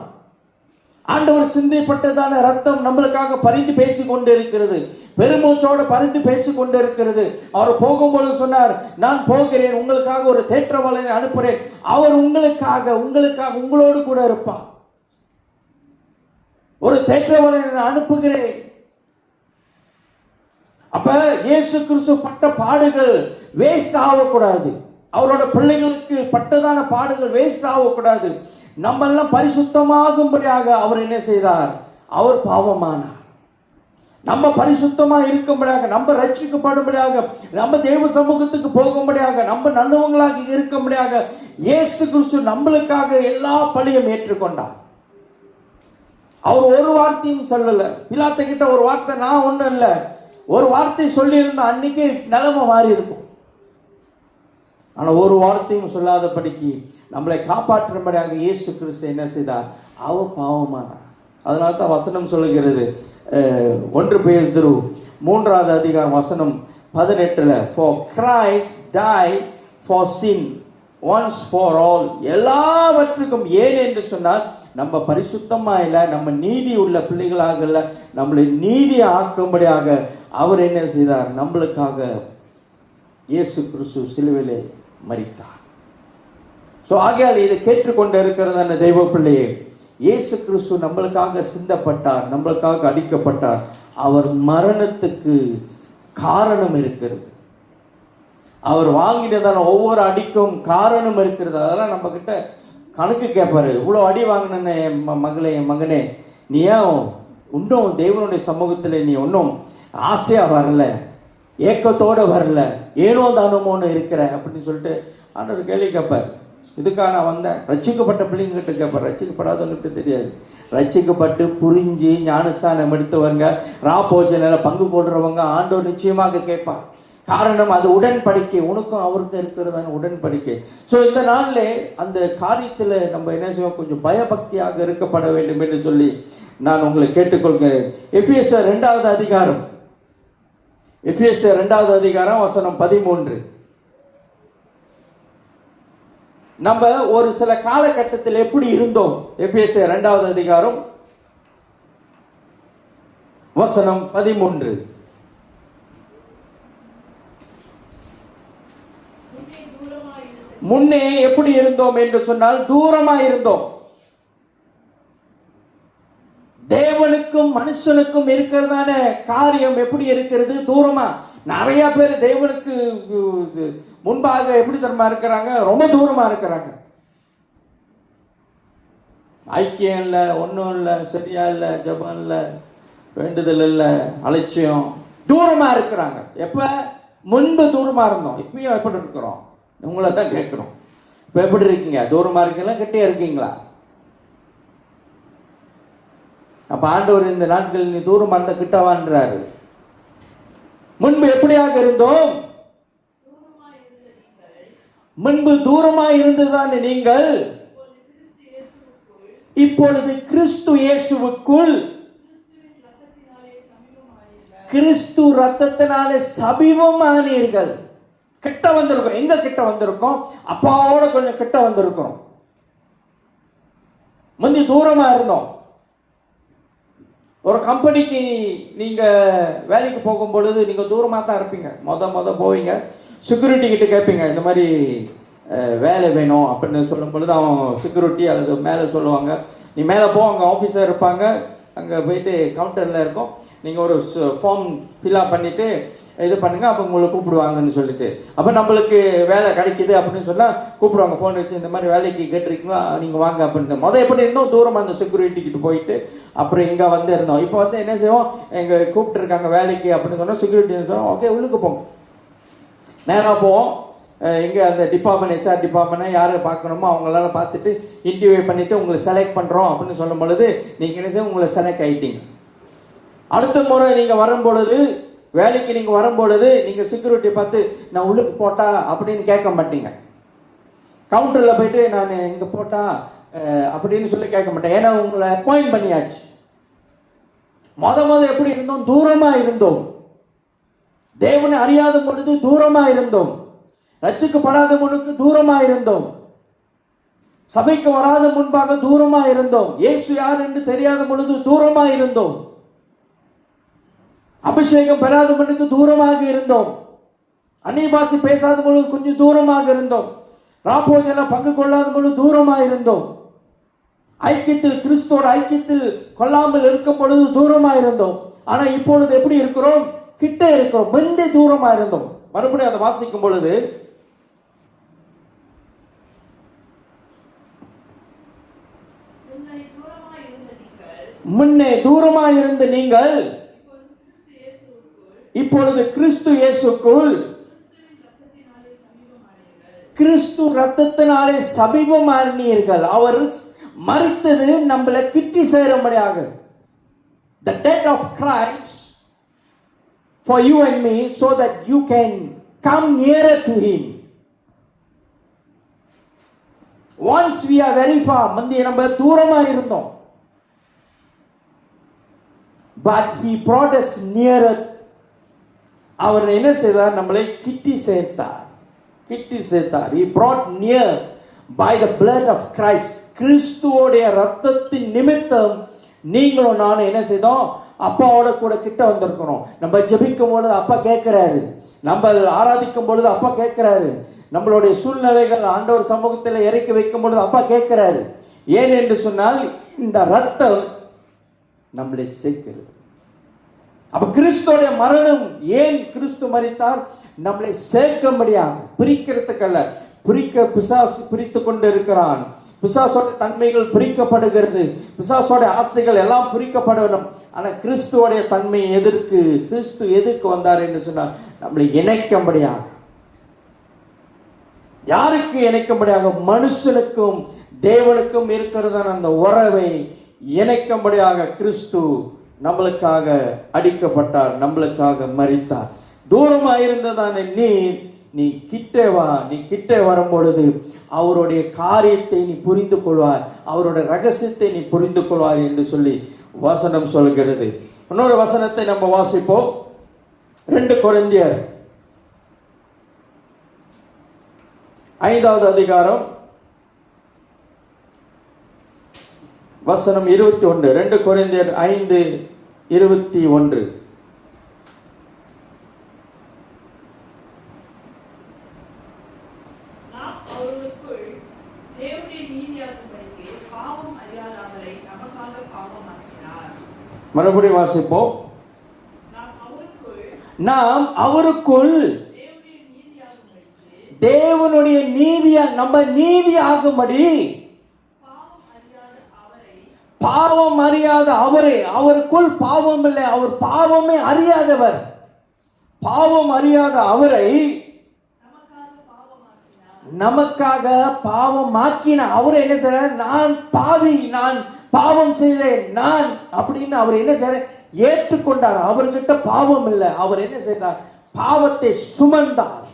ஆண்டவர் சிந்தைப்பட்டதான ரத்தம் நம்மளுக்காக பரிந்து பேசி கொண்டு இருக்கிறது, பெருமூச்சோடு பரிந்து பேசி கொண்டு இருக்கிறது. அவர் போகும்போது சொன்னார், நான் போகிறேன், உங்களுக்காக ஒரு தேற்றவாளனை அனுப்புகிறேன், அவர் உங்களுக்காக உங்களோடு கூட இருப்பார். ஒரு தேற்றவாளனை அனுப்புகிறேன். அப்ப இயேசு கிறிஸ்து பட்ட பாடுகள் வேஸ்ட் ஆகக்கூடாது. அவரோட பிள்ளைகளுக்கு பட்டதான பாடுகள் வேஸ்ட் ஆகக்கூடாது. நம்ம எல்லாம் பரிசுத்தமாகும்படியாக அவர் என்ன செய்தார்? அவர் பாவமானார். நம்ம பரிசுத்தமா இருக்கும்படியாக, நம்ம ரட்சிக்கப்படும்படியாக, நம்ம தேவ சமூகத்துக்கு போகும்படியாக, நம்ம நல்லவங்களாக இருக்கும்படியாக இயேசு கிறிஸ்து நம்மளுக்காக எல்லா பழியும் ஏற்றுக்கொண்டார். அவர் ஒரு வார்த்தையும் சொல்லல. பிலாத்து கிட்ட ஒரு வார்த்தை, நான் ஒண்ணும் இல்லை, ஒரு வார்த்தை சொல்லி இருந்தா அன்னைக்கே நிலைமை மாறி இருக்கும். ஆனால் ஒரு வார்த்தையும் சொல்லாதபடிக்கு நம்மளை காப்பாற்றும்படியாக இயேசு கிறிஸ்து என்ன செய்தார்? அவர் பாவமானார். அதனால தான் வசனம் சொல்லுகிறது, 1 பேதுரு 3வது அதிகாரம் வசனம் 18, for Christ died for sin once for all. எல்லாவற்றுக்கும். ஏன் என்று சொன்னால் நம்ம பரிசுத்தமா இல்லை, நம்ம நீதி உள்ள பிள்ளைகளாக இல்லை, நம்மளை நீதி ஆக்கும்படியாக அவர் என்ன செய்தார்? நம்மளுக்காக இயேசு கிறிஸ்து சிலுவையிலே மரித்தார். ஸோ ஆகையால் இதை கேட்டுக்கொண்டு இருக்கிறதான தெய்வ பிள்ளையே, இயேசு கிறிஸ்து நம்மளுக்காக சிந்தப்பட்டார், நம்மளுக்காக அடிக்கப்பட்டார். அவர் மரணத்துக்கு காரணம் இருக்கிறது. அவர் வாங்கினதான ஒவ்வொரு அடிக்கும் காரணம் இருக்கிறது. அதெல்லாம் நம்ம கிட்ட கணக்கு கேட்பாரு. இவ்வளோ அடி வாங்கின என் மகளே, என் மகனே, நீ ஏன் இன்னும் தேவனுடைய சமூகத்தில் நீ ஒன்றும் ஆசையாக வரல, ஏக்கத்தோடு வரல, ஏனோ தானமோன்னு இருக்கிற அப்படின்னு சொல்லிட்டு ஆண்டவர் கேள்வி கேட்பார். இதுக்காக நான் வந்தேன். ரட்சிக்கப்பட்ட பிள்ளைங்கிட்ட கேட்பார், ரட்சிக்கப்படாதவங்கிட்ட தெரியாது. ரட்சிக்கப்பட்டு புரிஞ்சு ஞானஸ்தானம் எடுத்தவங்க, ராப்போஜனில் பங்கு கொள்றவங்க ஆண்டவர் நிச்சயமாக கேட்பார். காரணம் அது உடன்படிக்கை, உனக்கும் அவருக்கும் இருக்கிறதான உடன்படிக்கை. ஸோ இந்த நாளில் அந்த காரியத்தில் நம்ம என்ன செய்வோம், கொஞ்சம் பயபக்தியாக இருக்கப்பட வேண்டும் என்று சொல்லி நான் உங்களை கேட்டுக்கொள்கிறேன். எபேசியர் 2வது அதிகாரம், எபேசியர் 2வது அதிகாரம் வசனம் 13. நம்ம ஒரு சில காலகட்டத்தில் எப்படி இருந்தோம்? எபேசியர் 2வது அதிகாரம் வசனம் 13. முன்னே எப்படி இருந்தோம் என்று சொன்னால் தூரமாய் இருந்தோம். தேவனுக்கும் மனுஷனுக்கும் இருக்கிறதான காரியம் எப்படி இருக்கிறது? தூரமா. நிறைய பேர் தேவனுக்கு முன்பாக எப்படி தரமா இருக்கிறாங்க? ரொம்ப தூரமா இருக்கிறாங்க. ஐக்கியம் இல்லை, ஒன்றும் இல்லை, சரியா இல்லை, ஜபம் இல்லை, வேண்டுதல் இல்லை, அலட்சியம், தூரமா இருக்கிறாங்க. எப்ப? முன்பு தூரமா இருந்தோம். இப்பயும் எப்படி இருக்கிறோம்? உங்களை தான் கேட்கணும். இப்போ எப்படி இருக்கீங்க? தூரமா இருக்கீங்களா, கிட்டே இருக்கீங்களா? அப்ப ஆண்டவர் இந்த நாட்கள் நீ தூரமா இருந்த கிட்டவான்றாரு. முன்பு எப்படியாக இருந்தோம்? முன்பு தூரமாய் இருந்ததுதான் நீங்கள் இப்பொழுது கிறிஸ்து இயேசுவுக்குள், கிறிஸ்து ரத்தத்தினாலே சமீபமானீர்கள். கிட்ட வந்திருக்கோம். எங்க கிட்ட வந்திருக்கோம்? அப்பாவோட கொஞ்சம் கிட்ட வந்திருக்கிறோம். முந்தி தூரமா இருந்தோம். ஒரு கம்பெனிக்கு நீங்க வேலைக்கு போகும் பொழுது நீங்க தூரமா தான் இருப்பீங்க. மொத போவீங்க, செக்யூரிட்டி கிட்ட கேட்பீங்க, இந்த மாதிரி வேலை வேணும் அப்படின்னு சொல்லும் பொழுது அவன் செக்யூரிட்டி அல்லது மேலே சொல்லுவாங்க, நீ மேலே போ, அங்கே ஆஃபீஸர் இருப்பாங்க, அங்கே போயிட்டு கவுண்டரில் இருக்கும், நீங்கள் ஒரு ஃபார்ம் ஃபில்அப் பண்ணிவிட்டு இது பண்ணுங்க, அப்போ உங்களை கூப்பிடுவாங்கன்னு சொல்லிட்டு, அப்போ நம்மளுக்கு வேலை கிடைக்கிது அப்படின்னு சொன்னால் கூப்பிடுவாங்க, ஃபோன் வச்சு இந்த மாதிரி வேலைக்கு கேட்டிருக்கீங்களா, நீங்கள் வாங்க அப்படின்ட்டு. எப்படி இருந்தோம்? தூரமாக அந்த செக்யூரிட்டிக்கிட்ட போயிட்டு அப்புறம் இங்கே வந்து இருந்தோம். இப்போ வந்து என்ன செய்வோம், எங்கள் கூப்பிட்டுருக்காங்க வேலைக்கு அப்படின்னு சொன்னால் செக்யூரிட்டின்னு சொன்னால் ஓகே உள்ளுக்கு போங்க, நேராக போவோம். இங்கே அந்த டிபார்ட்மெண்ட், ஹெச்ஆர் டிபார்ட்மெண்ட்டை யாரை பார்க்கணுமோ அவங்களால பார்த்துட்டு இன்டர்வியூ பண்ணிவிட்டு உங்களை செலக்ட் பண்ணுறோம் அப்படின்னு சொல்லும் பொழுது நீங்கள் என்ன செய்ய, உங்களை செலக்ட் ஆகிட்டீங்க. அடுத்த முறை நீங்கள் வரும்பொழுது, வேலைக்கு நீங்கள் வரும்பொழுது நீங்கள் செக்யூரிட்டி பார்த்து நான் உள்ளுக்கு போட்டா அப்படின்னு கேட்க மாட்டீங்க. கவுண்டரில் போயிட்டு நான் இங்கே போட்டா அப்படின்னு சொல்லி கேட்க மாட்டேன். ஏன்னா உங்களை அப்பாயிண்ட் பண்ணியாச்சு. மொத எப்படி இருந்தோம்? தூரமாக இருந்தோம். தேவனை அறியாத பொழுது தூரமாக இருந்தோம். ரட்சிக்கப்படாத முன்னுக்கு தூரமாக இருந்தோம். சபைக்கு வராத முன்பாக தூரமாக இருந்தோம். இயேசு யார் என்று தெரியாத பொழுது தூரமாக இருந்தோம். அபிஷேகம் பெறாத முன்னுக்கு தூரமாக இருந்தோம். அந்நிய பாஷை பேசாத பொழுது கொஞ்சம் தூரமாக இருந்தோம். ராப்போஜன பங்கு கொள்ளாத பொழுது தூரமாக இருந்தோம். ஐக்கியத்தில், கிறிஸ்துவோட ஐக்கியத்தில் கொள்ளாமல் இருக்கும் பொழுது தூரமாக இருந்தோம். ஆனா இப்பொழுது எப்படி இருக்கிறோம்? கிட்ட இருக்கிறோம். முந்தி தூரமாக இருந்தோம். மறுபடியும் அதை வாசிக்கும் பொழுது, முன்னே தூரமாக இருந்த நீங்கள் இப்பொழுது கிறிஸ்து இயேசுக்குள், கிறிஸ்து ரத்தத்தினாலே சமீபமானீர்கள். அவர் மரித்தது நம்மளை கிட்டி சேரும்படியாக. The death of Christ for you and me, so that you can come nearer to him. Once we are very far, முந்தைய நம்ம தூரமா இருந்தோம். But he brought us nearer அவர் என்ன செய்தார்? நம்மளை கிட்டி சேர்த்தார். He brought near by the blood of Christ. கிறிஸ்துவோடைய ரத்தத்தின் நிமித்தம் நீங்களும் நானும் என்ன செய்தோம்? அப்பாவோட கூட கிட்ட வந்திருக்கிறோம். நம்ம ஜெபிக்கும் பொழுது அப்பா கேட்கிறாரு, நம்ம ஆராதிக்கும் பொழுது அப்பா கேட்கிறாரு, நம்மளுடைய சூழ்நிலைகள் ஆண்டவர் சமூகத்தில் இறக்கி வைக்கும் பொழுது அப்பா கேட்கிறாரு. ஏன் என்று சொன்னால் இந்த ரத்தம் நம்மளை சேர்க்கிறது. அப்ப கிறிஸ்துவோட மரணம், ஏன் கிறிஸ்து மரித்தார்? நம்மளை சேர்க்கும்படியாக, பிரிக்கிறதுக்கல்ல. பிசாசு பிரித்து கொண்டு இருக்கிறான். பிசாசோட தன்மைகள் பிரிக்கப்படுகிறது, பிசாசோட ஆசைகள் எல்லாம் பிரிக்கப்படணும். ஆனால் கிறிஸ்துவோடைய தன்மை கிறிஸ்து எதற்கு வந்தார் என்று சொன்னார்? நம்மளை இணைக்கும்படியாக. யாருக்கு இணைக்கும்படியாக? மனுஷனுக்கும் தேவனுக்கும் இருக்கிறதான அந்த உறவை இணைக்கும்படியாக கிறிஸ்து நம்மளுக்காக அடிக்கப்பட்டார், நம்மளுக்காக மரித்தார். தூரமா இருந்ததான நீ கிட்டே வா. நீ கிட்டே வரும் பொழுது அவருடைய காரியத்தை நீ புரிந்து கொள்வார், அவருடைய ரகசியத்தை நீ புரிந்து கொள்வார் என்று சொல்லி வசனம் சொல்கிறது. இன்னொரு வசனத்தை நம்ம வாசிப்போம். 2 கொரிந்தியர் 5வது அதிகாரம் வசனம் 21. 2 கொரிந்தியர் 5:21. மறுபடியும் வாசிப்போம். நாம் அவருக்குள் தேவனுடைய நீதியா, நம்ம நீதி ஆகும்படி பாவம் அறியாத அவரே, அவருக்குள் பாவம் இல்லை, அவர் பாவமே அறியாதவர். பாவம் அறியாத அவரை நமக்காக பாவமாக்கின அவர் என்ன செய்றார்? நான் பாவி, நான் பாவம் செய்தேன் நான் அப்படின்னு அவர் என்ன செய்றார்? ஏற்றுக்கொண்டார். அவர்கிட்ட பாவம் இல்லை. அவர் என்ன செய்தார்? பாவத்தை சுமந்தார்,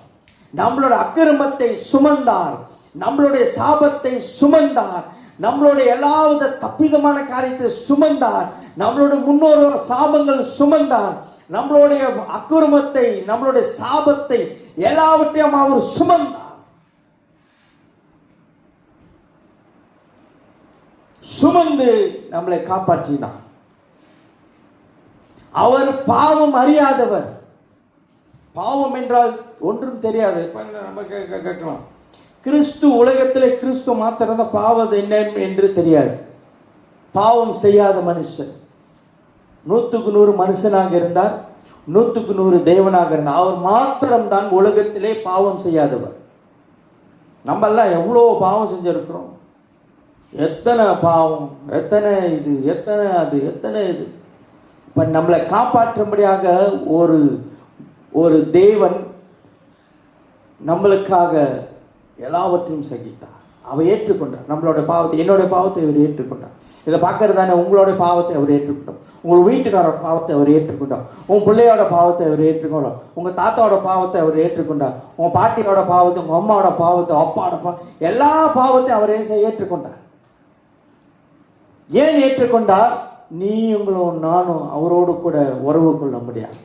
நம்மளோட அக்கிரமத்தை சுமந்தார், நம்மளுடைய சாபத்தை சுமந்தார், நம்மளுடைய எல்லாவித தப்பிதமான காரியத்தை சுமந்தார், நம்மளுடைய முன்னோரோட சாபங்கள் சுமந்தார், நம்மளுடைய அக்கிரமத்தை, நம்மளுடைய சாபத்தை எல்லாவற்றையும் அவர் சுமந்தார். சுமந்து நம்மளை காப்பாற்றினார். அவர் பாவம் அறியாதவர். பாவம் என்றால் ஒன்றும் தெரியாது. நம்ம கேட்கலாம், கிறிஸ்து உலகத்திலே கிறிஸ்து மாத்திரம் தான் பாவம் என்ன என்று தெரியாது. பாவம் செய்யாத மனுஷன், 100க்கு 100 மனுஷனாக இருந்தார், 100க்கு 100 தேவனாக இருந்தார். அவர் மாத்திரம்தான் உலகத்திலே பாவம் செய்யாதவர். நம்ம எல்லாம் எவ்வளோ பாவம் செஞ்சிருக்கிறோம். எத்தனை பாவம், எத்தனை இது, எத்தனை அது, எத்தனை இது. இப்போ நம்மளை காப்பாற்றும்படியாக ஒரு தேவன் நம்மளுக்காக எல்லாவற்றையும் சகித்தார். அவர் ஏற்றுக்கொண்டார் நம்மளோட பாவத்தை. என்னோடய பாவத்தை அவர் ஏற்றுக்கொண்டார். இதை பார்க்கறதானே உங்களோட பாவத்தை அவர் ஏற்றுக்கொண்டார், உங்கள் வீட்டுக்காரோட பாவத்தை அவர் ஏற்றுக்கொண்டார், உங்கள் பிள்ளையோட பாவத்தை அவர் ஏற்றுக்கொண்டார், உங்கள் தாத்தாவோட பாவத்தை அவர் ஏற்றுக்கொண்டார், உங்கள் பாட்டியோட பாவத்தை, உங்கள் அம்மாவோட பாவத்தை, அப்பாவோட எல்லா பாவத்தையும் அவர் ஏற்றுக்கொண்டார். ஏன் ஏற்றுக்கொண்டார்? நீங்களும் நானும் அவரோடு கூட உறவு கொள்ள முடியாது.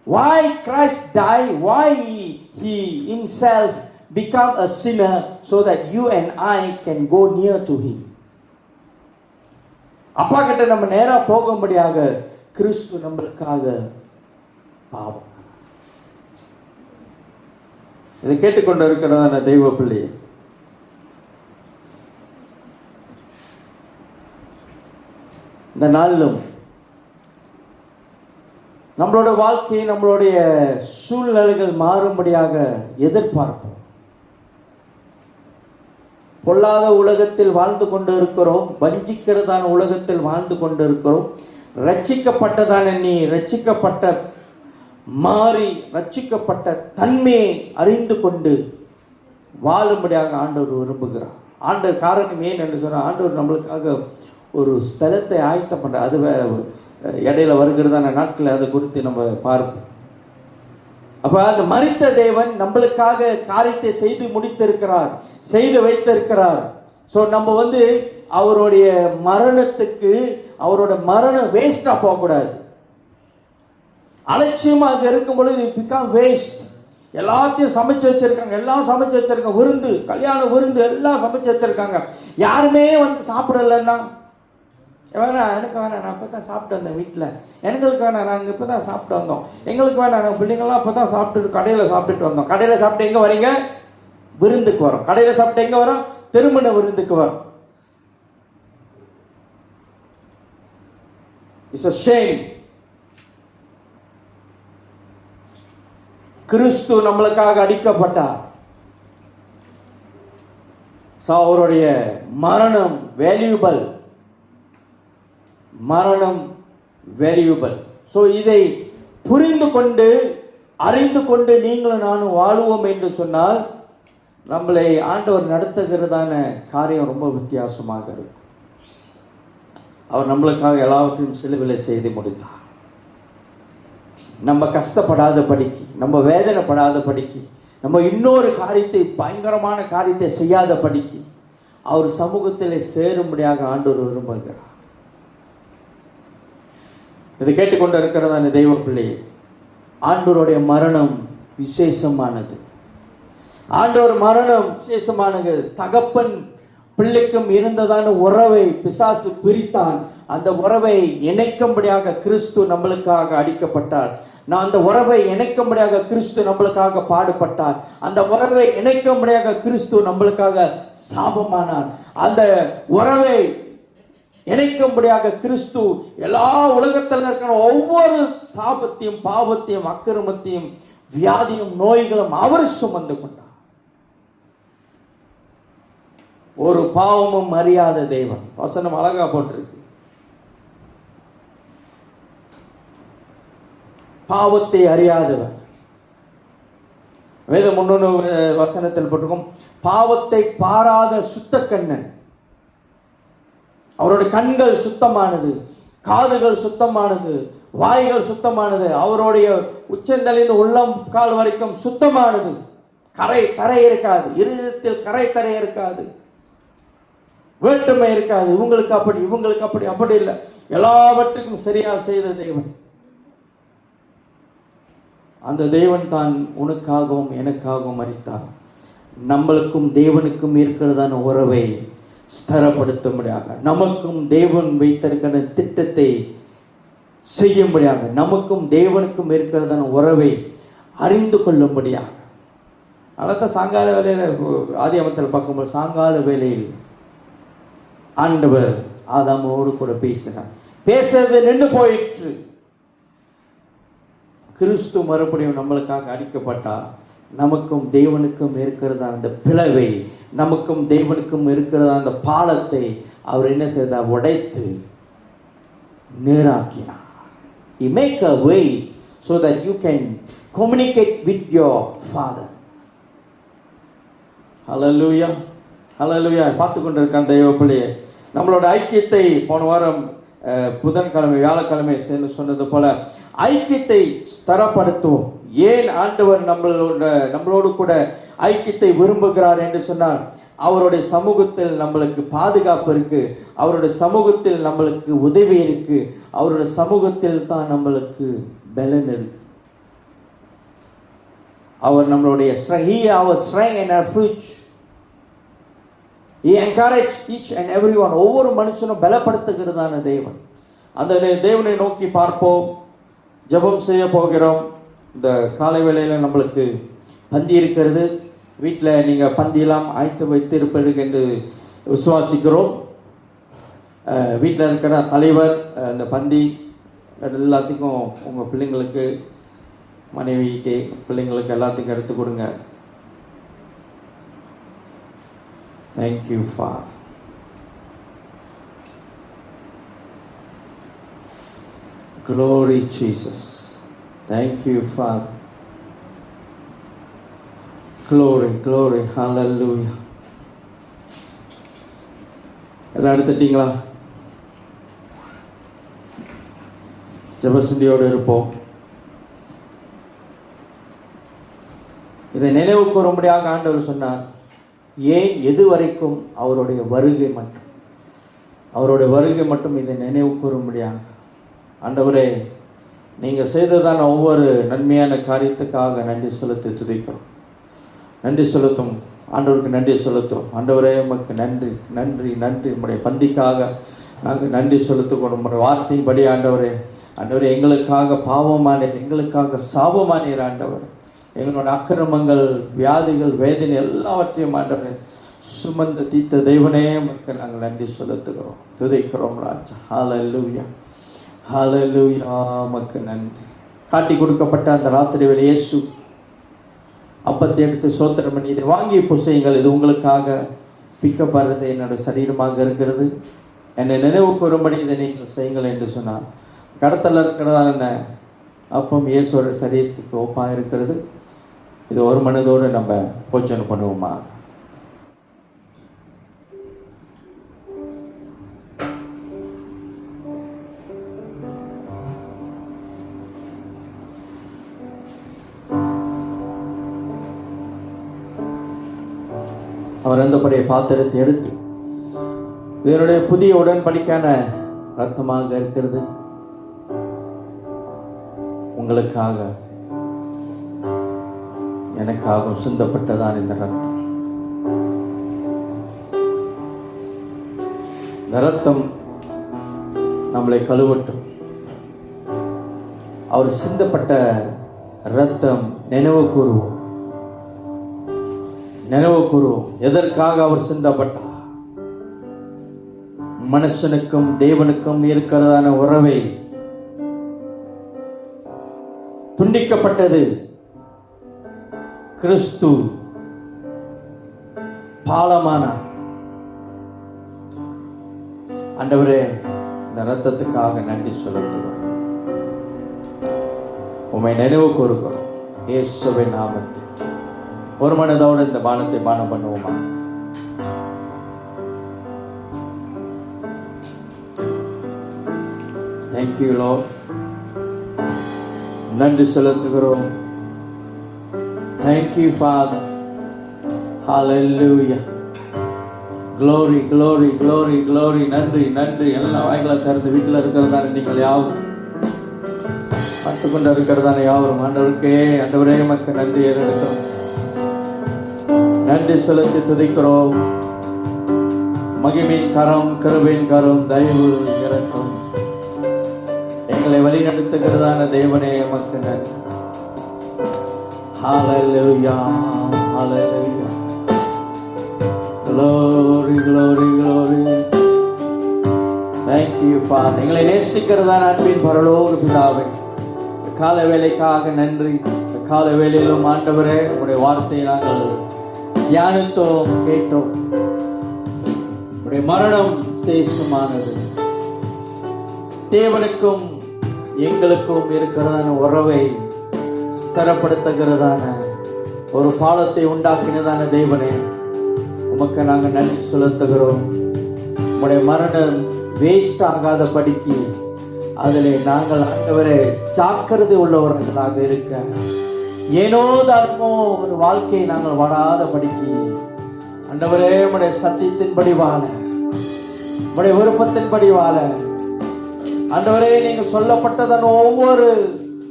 Why Christ died? Why he himself become a sinner so that you and I can go near to him? அப்பா கிட்ட நம்ம நேரா போகும்படியாக கிறிஸ்து நம்மளுக்காக பாவம். இதை கேட்டுக்கொண்டு இருக்கிறதான தெய்வ பிள்ளையே, இந்த நாளிலும் நம்மளோட வாழ்க்கையை, நம்மளுடைய சூழ்நிலைகள் மாறும்படியாக எதிர்பார்ப்போம். பொல்லாத உலகத்தில் வாழ்ந்து கொண்டு இருக்கிறோம், வஞ்சிக்கிறதான உலகத்தில் வாழ்ந்து கொண்டு இருக்கிறோம். ரட்சிக்கப்பட்டதான நீ ரட்சிக்கப்பட்ட தன்மையை அறிந்து கொண்டு வாழும்படியாக ஆண்டவர் விரும்புகிறார். ஆண்டவர் காரணம் ஏன் என்று சொன்னால், ஆண்டவர் நம்மளுக்காக ஒரு ஸ்தலத்தை ஆயத்தம் பண்ணுற, அது இடையில வருகிறதான நாட்களில் அதை குறித்து நம்ம பார்ப்போம். அப்போ அந்த மரித்த தேவன் நம்மளுக்காக காரியத்தை செய்து முடித்திருக்கிறார், செய்து வைத்திருக்கிறார். ஸோ நம்ம அவருடைய மரணம் வேஸ்டாக போகக்கூடாது. அலட்சியமாக இருக்கும் பொழுது பிகம் வேஸ்ட். எல்லாத்தையும் சமைச்சு வச்சிருக்காங்க, எல்லாம் சமைச்சு வச்சிருக்காங்க, விருந்து, கல்யாண விருந்து எல்லாம் சமைச்சு வச்சிருக்காங்க. யாருமே வந்து சாப்பிடலன்னா, வேணாம் எனக்கு வேணாம், நான் இப்போ தான் சாப்பிட்டு வந்தேன் வீட்டில், எங்களுக்கு வேணாம் நாங்கள் இப்போ தான் சாப்பிட்டு வந்தோம், எங்களுக்கு வேணாம் நாங்கள் பிள்ளைங்கள்லாம் இப்போ தான் சாப்பிட்டு கடையில் சாப்பிட்டுட்டு வந்தோம். கடையில் சாப்பிட்டு எங்கே வரீங்க? விருந்துக்கு வரோம். கடையில் சாப்பிட்டு எங்கே வரோம்? திருமண விருந்துக்கு வரோம். It's a shame. கிறிஸ்து நம்மளுக்காக அடிக்கப்பட்டார். அவருடைய மரணம் வேல்யூபிள், மரணம் வேல்யூபிள். ஸோ இதை புரிந்து கொண்டு அறிந்து கொண்டு நீங்களும் நானும் வாழுவோம் என்று சொன்னால் நம்மளை ஆண்டவர் நடத்துகிறதான காரியம் ரொம்ப வித்தியாசமாக இருக்கும். அவர் நம்மளுக்காக எல்லாவற்றையும் சிலுவையில் செய்து முடித்தார். நம்ம கஷ்டப்படாத படிக்கு, நம்ம வேதனைப்படாத படிக்கு, நம்ம இன்னொரு காரியத்தை, பயங்கரமான காரியத்தை செய்யாத படிக்கு அவர் சமூகத்தில் சேரும்படியாக ஆண்டவர் விரும்புகிறார். இதை கேட்டுக்கொண்டு இருக்கிறதான தெய்வ பிள்ளையே, ஆண்டவருடைய மரணம் விசேஷமானது. ஆண்டவர் மரணம் விசேஷமானது. தகப்பன் பிள்ளைக்கும் இருந்ததான உறவை பிசாசு பிரித்தான். அந்த உறவை இணைக்கும்படியாக கிறிஸ்து நம்மளுக்காக அடிக்கப்பட்டார். அந்த உறவை இணைக்கும்படியாக கிறிஸ்து நம்மளுக்காக பாடுபட்டார். அந்த உறவை இணைக்கும்படியாக கிறிஸ்து நம்மளுக்காக சாபமானார். அந்த உறவை இணைக்கும்படியாக கிறிஸ்து எல்லா உலகத்தில் இருக்கிற ஒவ்வொரு சாபத்தையும், பாவத்தையும், அக்கிரமத்தையும், வியாதியும், நோய்களும் அவர் சுமந்து கொண்டார். ஒரு பாவமும் அறியாத தேவன். வசனம் அழகா போட்டிருக்கு. பாவத்தை அறியாதவர். வேதம் முன்னொரு வசனத்தில் போட்டிருக்கும், பாவத்தை பாராத சுத்த கண்ணன். அவருடைய கண்கள் சுத்தமானது, காதுகள் சுத்தமானது, வாய்கள் சுத்தமானது, அவருடைய உச்சந்தலிருந்து உள்ளம் கால் வரைக்கும் சுத்தமானது. கரை தரை இருக்காது, இருதயத்தில் கரை தரை இருக்காது, வேற்றுமை இருக்காது. இவங்களுக்கு அப்படி, இவங்களுக்கு அப்படி, அப்படி இல்லை. எல்லாவற்றுக்கும் சரியா செய்த தேவன். அந்த தேவன் தான் உனக்காகவும் எனக்காகவும் மரித்தார். நம்மளுக்கும் தேவனுக்கும் இருக்கிறதான உறவை ஸ்திரப்படுத்தும்படியாக, நமக்கும் தேவன் வைத்திருக்கிற திட்டத்தை செய்யும்படியாக, நமக்கும் தேவனுக்கும் இருக்கிறதான உறவை அறிந்து கொள்ளும்படியாக. அடுத்த சாயங்கால வேலையில், ஆதியாகமத்தில் பார்க்கும்போது சாயங்கால வேலையில் ஆண்டவர் ஆதாமோடு கூட பேசினார். பேசுறது நின்று போயிற்று. கிறிஸ்து மறுபடியும் நம்மளுக்காக அடிக்கப்பட்டார். நமக்கும் தேவனுக்கும் இருக்கிறதா அந்த பிளவை, நமக்கும் தேவனுக்கும் இருக்கிறதா அந்த பாலத்தை அவர் என்ன செய்தார்? உடைத்து நேராக்கினார். He make a way so that you can communicate with your Father. Hallelujah, hallelujah. பார்த்து கொண்டிருக்க தெய்வ பிள்ளையே, நம்மளோட ஐக்கியத்தை போன வாரம் புதன்கிழமை வியாழக்கிழமை சொன்னது போல ஐக்கியத்தை தரப்படுத்துவோம். ஏன் ஆண்டவர் நம்மளோடு கூட ஐக்கியத்தை விரும்புகிறார் என்று சொன்னால், அவருடைய சமூகத்தில் நம்மளுக்கு பாதுகாப்பு இருக்கு, அவருடைய சமூகத்தில் நம்மளுக்கு உதவி இருக்கு, அவருடைய சமூகத்தில் தான் நம்மளுக்கு பலன் இருக்கு. அவர் நம்மளுடைய our strength and our refuge. He encouraged each and everyone. ஒவ்வொரு மனுஷனும் பலப்படுத்துகிறதான தேவன். அந்த தேவனை நோக்கி பார்ப்போம். ஜெபம் செய்ய போகிறோம். இந்த காலை வேளையில் நம்மளுக்கு பந்தி இருக்கிறது. வீட்டில் நீங்கள் பந்தியெல்லாம் ஆயத்து வைத்து இருப்பீர்கள் என்று விசுவாசிக்கிறோம். வீட்டில் இருக்கிற தலைவர் இந்த பந்தி எல்லாத்துக்கும் உங்கள் பிள்ளைங்களுக்கு, மனைவிக்கு, பிள்ளைங்களுக்கு எல்லாத்துக்கும் எடுத்து கொடுங்க. Thank you, Father. Glory Jesus. Thank you, Father. Glory, glory, hallelujah. எல்லாம் எடுத்துட்டீங்களா? ஜெபசிந்தியோடு இருப்போம். இதை நினைவு கூறும்படியாக ஆண்டவர் சொன்னார். ஏன்? எது வரைக்கும்? அவருடைய வருகை மட்டும், அவருடைய வருகை மட்டும் இதை நினைவு கூறும்படியாக. ஆண்டவரே, நீங்கள் செய்ததான ஒவ்வொரு நன்மையான காரியத்துக்காக நன்றி செலுத்தி துதிக்கிறோம். நன்றி செலுத்தும் ஆண்டவருக்கு நன்றி செலுத்தும். ஆண்டவரே உமக்கு நன்றி நன்றி நன்றி. உங்களுடைய பந்திக்காக நாங்கள் நன்றி செலுத்துக்கிறோம். உங்களுடைய வார்த்தையின்படி ஆண்டவரே, ஆண்டவரே எங்களுக்காக பாவமானீர், எங்களுக்காக சாபமானீர். ஆண்டவர் எங்களோட அக்கிரமங்கள், வியாதிகள், வேதனை எல்லாவற்றையும் ஆண்டவரே சுமந்து தீர்த்த தெய்வனே உமக்கு நாங்கள் நன்றி செலுத்துகிறோம், துதிக்கிறோம் ராஜா. ஹல்லேலூயா ஹல்லேலூயா. உமக்கு நன்றி. காட்டி கொடுக்கப்பட்ட அந்த ராத்திரி வேளை இயேசு அப்பத்தை எடுத்து சோத்திரம் பண்ணி, இதை வாங்கி புசையுங்கள், இது உங்களுக்காக பிக்கப்படுறது என்னோட சரீரமாக இருக்கிறது, என்னை நினைவு கூறும்படி இதை நீங்கள் செய்யுங்கள் என்று சொன்னார். கடத்தல இருக்கிறதான அப்பம் இயேசுவோட சரீரத்துக்கு ஒப்பாக இருக்கிறது. இது ஒரு மனதோடு நம்ம போச்சனை பண்ணுவோமா? அவர் அந்தபடிய பாத்திரத்தை எடுத்து, இதனுடைய புதிய உடன்படிக்கான ரத்தமாக இருக்கிறது, உங்களுக்காக எனக்காகவும் சிந்தப்பட்டதான் இந்த ரத்தம். இந்த ரத்தம் நம்மளை கழுவட்டும். அவர் சிந்தப்பட்ட ரத்தம் நினைவு கூறுவோம், நினைவு கூறுவோம். எதற்காக அவர் சிந்தப்பட்டார்? மனுஷனுக்கும் தேவனுக்கும் இருக்கிறதான உறவை துண்டிக்கப்பட்டது. கிறிஸ்து பாலமானார். ஆண்டவரே, இந்த இரத்தத்துக்காக நன்றி செலுத்துகிறோம், உம்மை நினைவு கூறுகிறோம். இயேசுவின் நாமத்தில் ஒரு மனதோடு இந்த பானத்தை பானம் பண்ணுவோமா? Thank you, Lord. நன்றி செலுத்துகிறோம். Thank you, Father. Hallelujah. Glory, glory, glory, glory. நன்றி நன்றி. எல்லாம் வாய்களை திறந்து வீட்டில் இருக்கிறதான நீங்கள் யாவும் பார்த்துக்கொண்டு இருக்கிறதான யாவரும் ஆண்டவருக்கே, ஆண்டவரே உமக்கு நன்றி ஏறெடுக்கிறோம், நன்றி செலுத்தி துதிக்கிறோம். மகிமையின் கரம், கிருபையின் கரம், தயவு, இரக்கம் எங்களை வழி நடத்துகிறதான தேவனே உமக்கு நன்றி. ஹல்லேலூயா ஹல்லேலூயா. Glory, glory, glory. Thank you, Father. எங்களை நேசிக்கிறதான அன்பின் பரலோக பிதாவே, கால வேளைக்காக நன்றி. கால வேளையிலும் ஆண்டவரே, உங்களுடைய வார்த்தையை நாங்கள் தியானித்தோம், கேட்டோம். உங்களுடைய மரணம் சேஷமானது. தேவனுக்கும் எங்களுக்கும் இருக்கிறதான உறவை ஸ்திரப்படுத்துகிறதான ஒரு பாலத்தை உண்டாக்கினதான தேவனே, உமக்கு நாங்கள் நன்றி செலுத்துகிறோம். உங்களுடைய மரணம் வேஸ்ட் ஆகாத படிக்கு அதில் நாங்கள் ஆண்டவரே ஜாக்கிரதை உள்ளவர்களாக இருக்க, ஏனோ தானமோ ஒரு வாழ்க்கையை நாங்கள் வாழாத படிக்கு ஆண்டவரே, உங்களுடைய சத்தியத்தின்படி வாழ, உங்களுடைய விருப்பத்தின்படி வாழ, ஆண்டவரே நீங்கள் சொல்லப்பட்டதான ஒவ்வொரு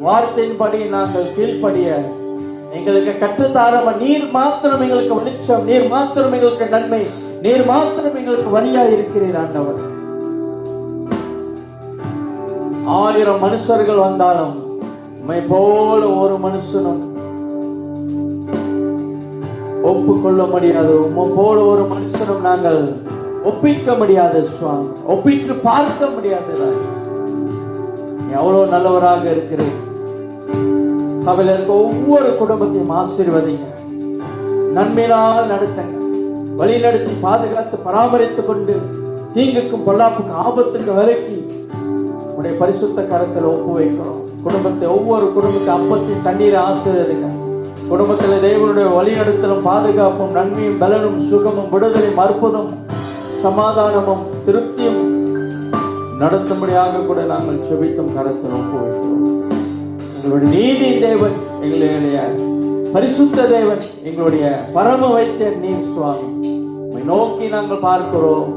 வார்த்தையின்படி நாங்கள் கீழ்ப்படிய எங்களுக்கு கற்றுத்தாரம. நீர் மாத்திரம் எங்களுக்கு வெளிச்சம், நீர் மாத்திரம் எங்களுக்கு நன்மை, நீர் மாத்திரம் எங்களுக்கு வழியா இருக்கிறீர் ஆண்டவர். 1000 மனுஷர்கள் வந்தாலும் உம்மை போல ஒரு மனுஷனும் ஒப்புக்கொள்ள முடியாது. உம்மை போல ஒரு மனுஷனும் நாங்கள் ஒப்பிக்க முடியாது சுவாமி, ஒப்பிட்டு பார்க்க முடியாது. எவ்வளவு நல்லவராக இருக்கிறேன். சபையில் இருக்க ஒவ்வொரு குடும்பத்தையும் ஆசீர்வதிங்க, நன்மையினால் நடத்துங்க, வழி நடத்தி பாதுகாத்து பராமரித்துக் கொண்டு தீங்குக்கும் பொல்லாப்புக்கும் ஆபத்துக்கு விலக்கி உடைய பரிசுத்த கரத்தில் ஒப்பு வைக்கிறோம். குடும்பத்தை, ஒவ்வொரு குடும்பத்தை அப்பத்தையும் தண்ணீரை ஆசீர்வதிங்க. குடும்பத்தில் தேவனுடைய வழி நடத்தலும் பாதுகாப்பும் நன்மையும் பலனும் சுகமும் விடுதலையும் அற்புதம் சமாதானமும் திருப்தியும் நடத்தும்படியாக கூட நாங்கள் செபித்தும் கரத்தில் ஒப்பு வைக்கிறோம். எங்களுடைய நீதி தேவன், எங்களுடைய பரிசுத்த தேவன், எங்களுடைய பரம வைத்தியர் நீர் சுவாமி. உம்மை நோக்கி நாங்கள் பார்க்கிறோம்,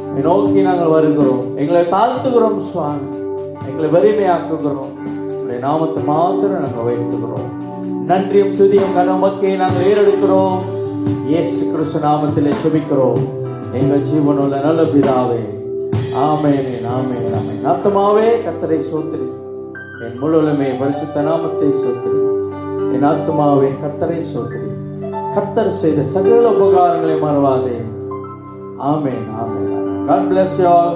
உம்மை நோக்கி நாங்கள் வருகிறோம், எங்களை தாழ்த்துகிறோம் சுவாமி. எங்களை எங்களை வலிமையாக்குகிறோம். உடைய நாமத்தை மாத்திரம் நாங்கள் வைத்துக்கிறோம். நன்றியும் துதியும் கனமக்கே நாங்கள் ஏறெடுக்கிறோம். இயேசு கிறிஸ்து நாமத்திலே ஜெபிக்கிறோம் எங்கள் ஜீவனுள்ள நல்ல பிதாவே. ஆமென், ஆமென், ஆமென். ஆத்துமாவே கர்த்தரை ஸ்தோத்திரி, என் முழுவலுமே பரிசுத்த நாமத்தை ஸ்தோத்திரி. என் ஆத்துமாவே கர்த்தரை ஸ்தோத்திரி, கர்த்தர் செய்த சகல உபகாரங்களை மறவாதே. ஆமென், ஆமென். God bless you all.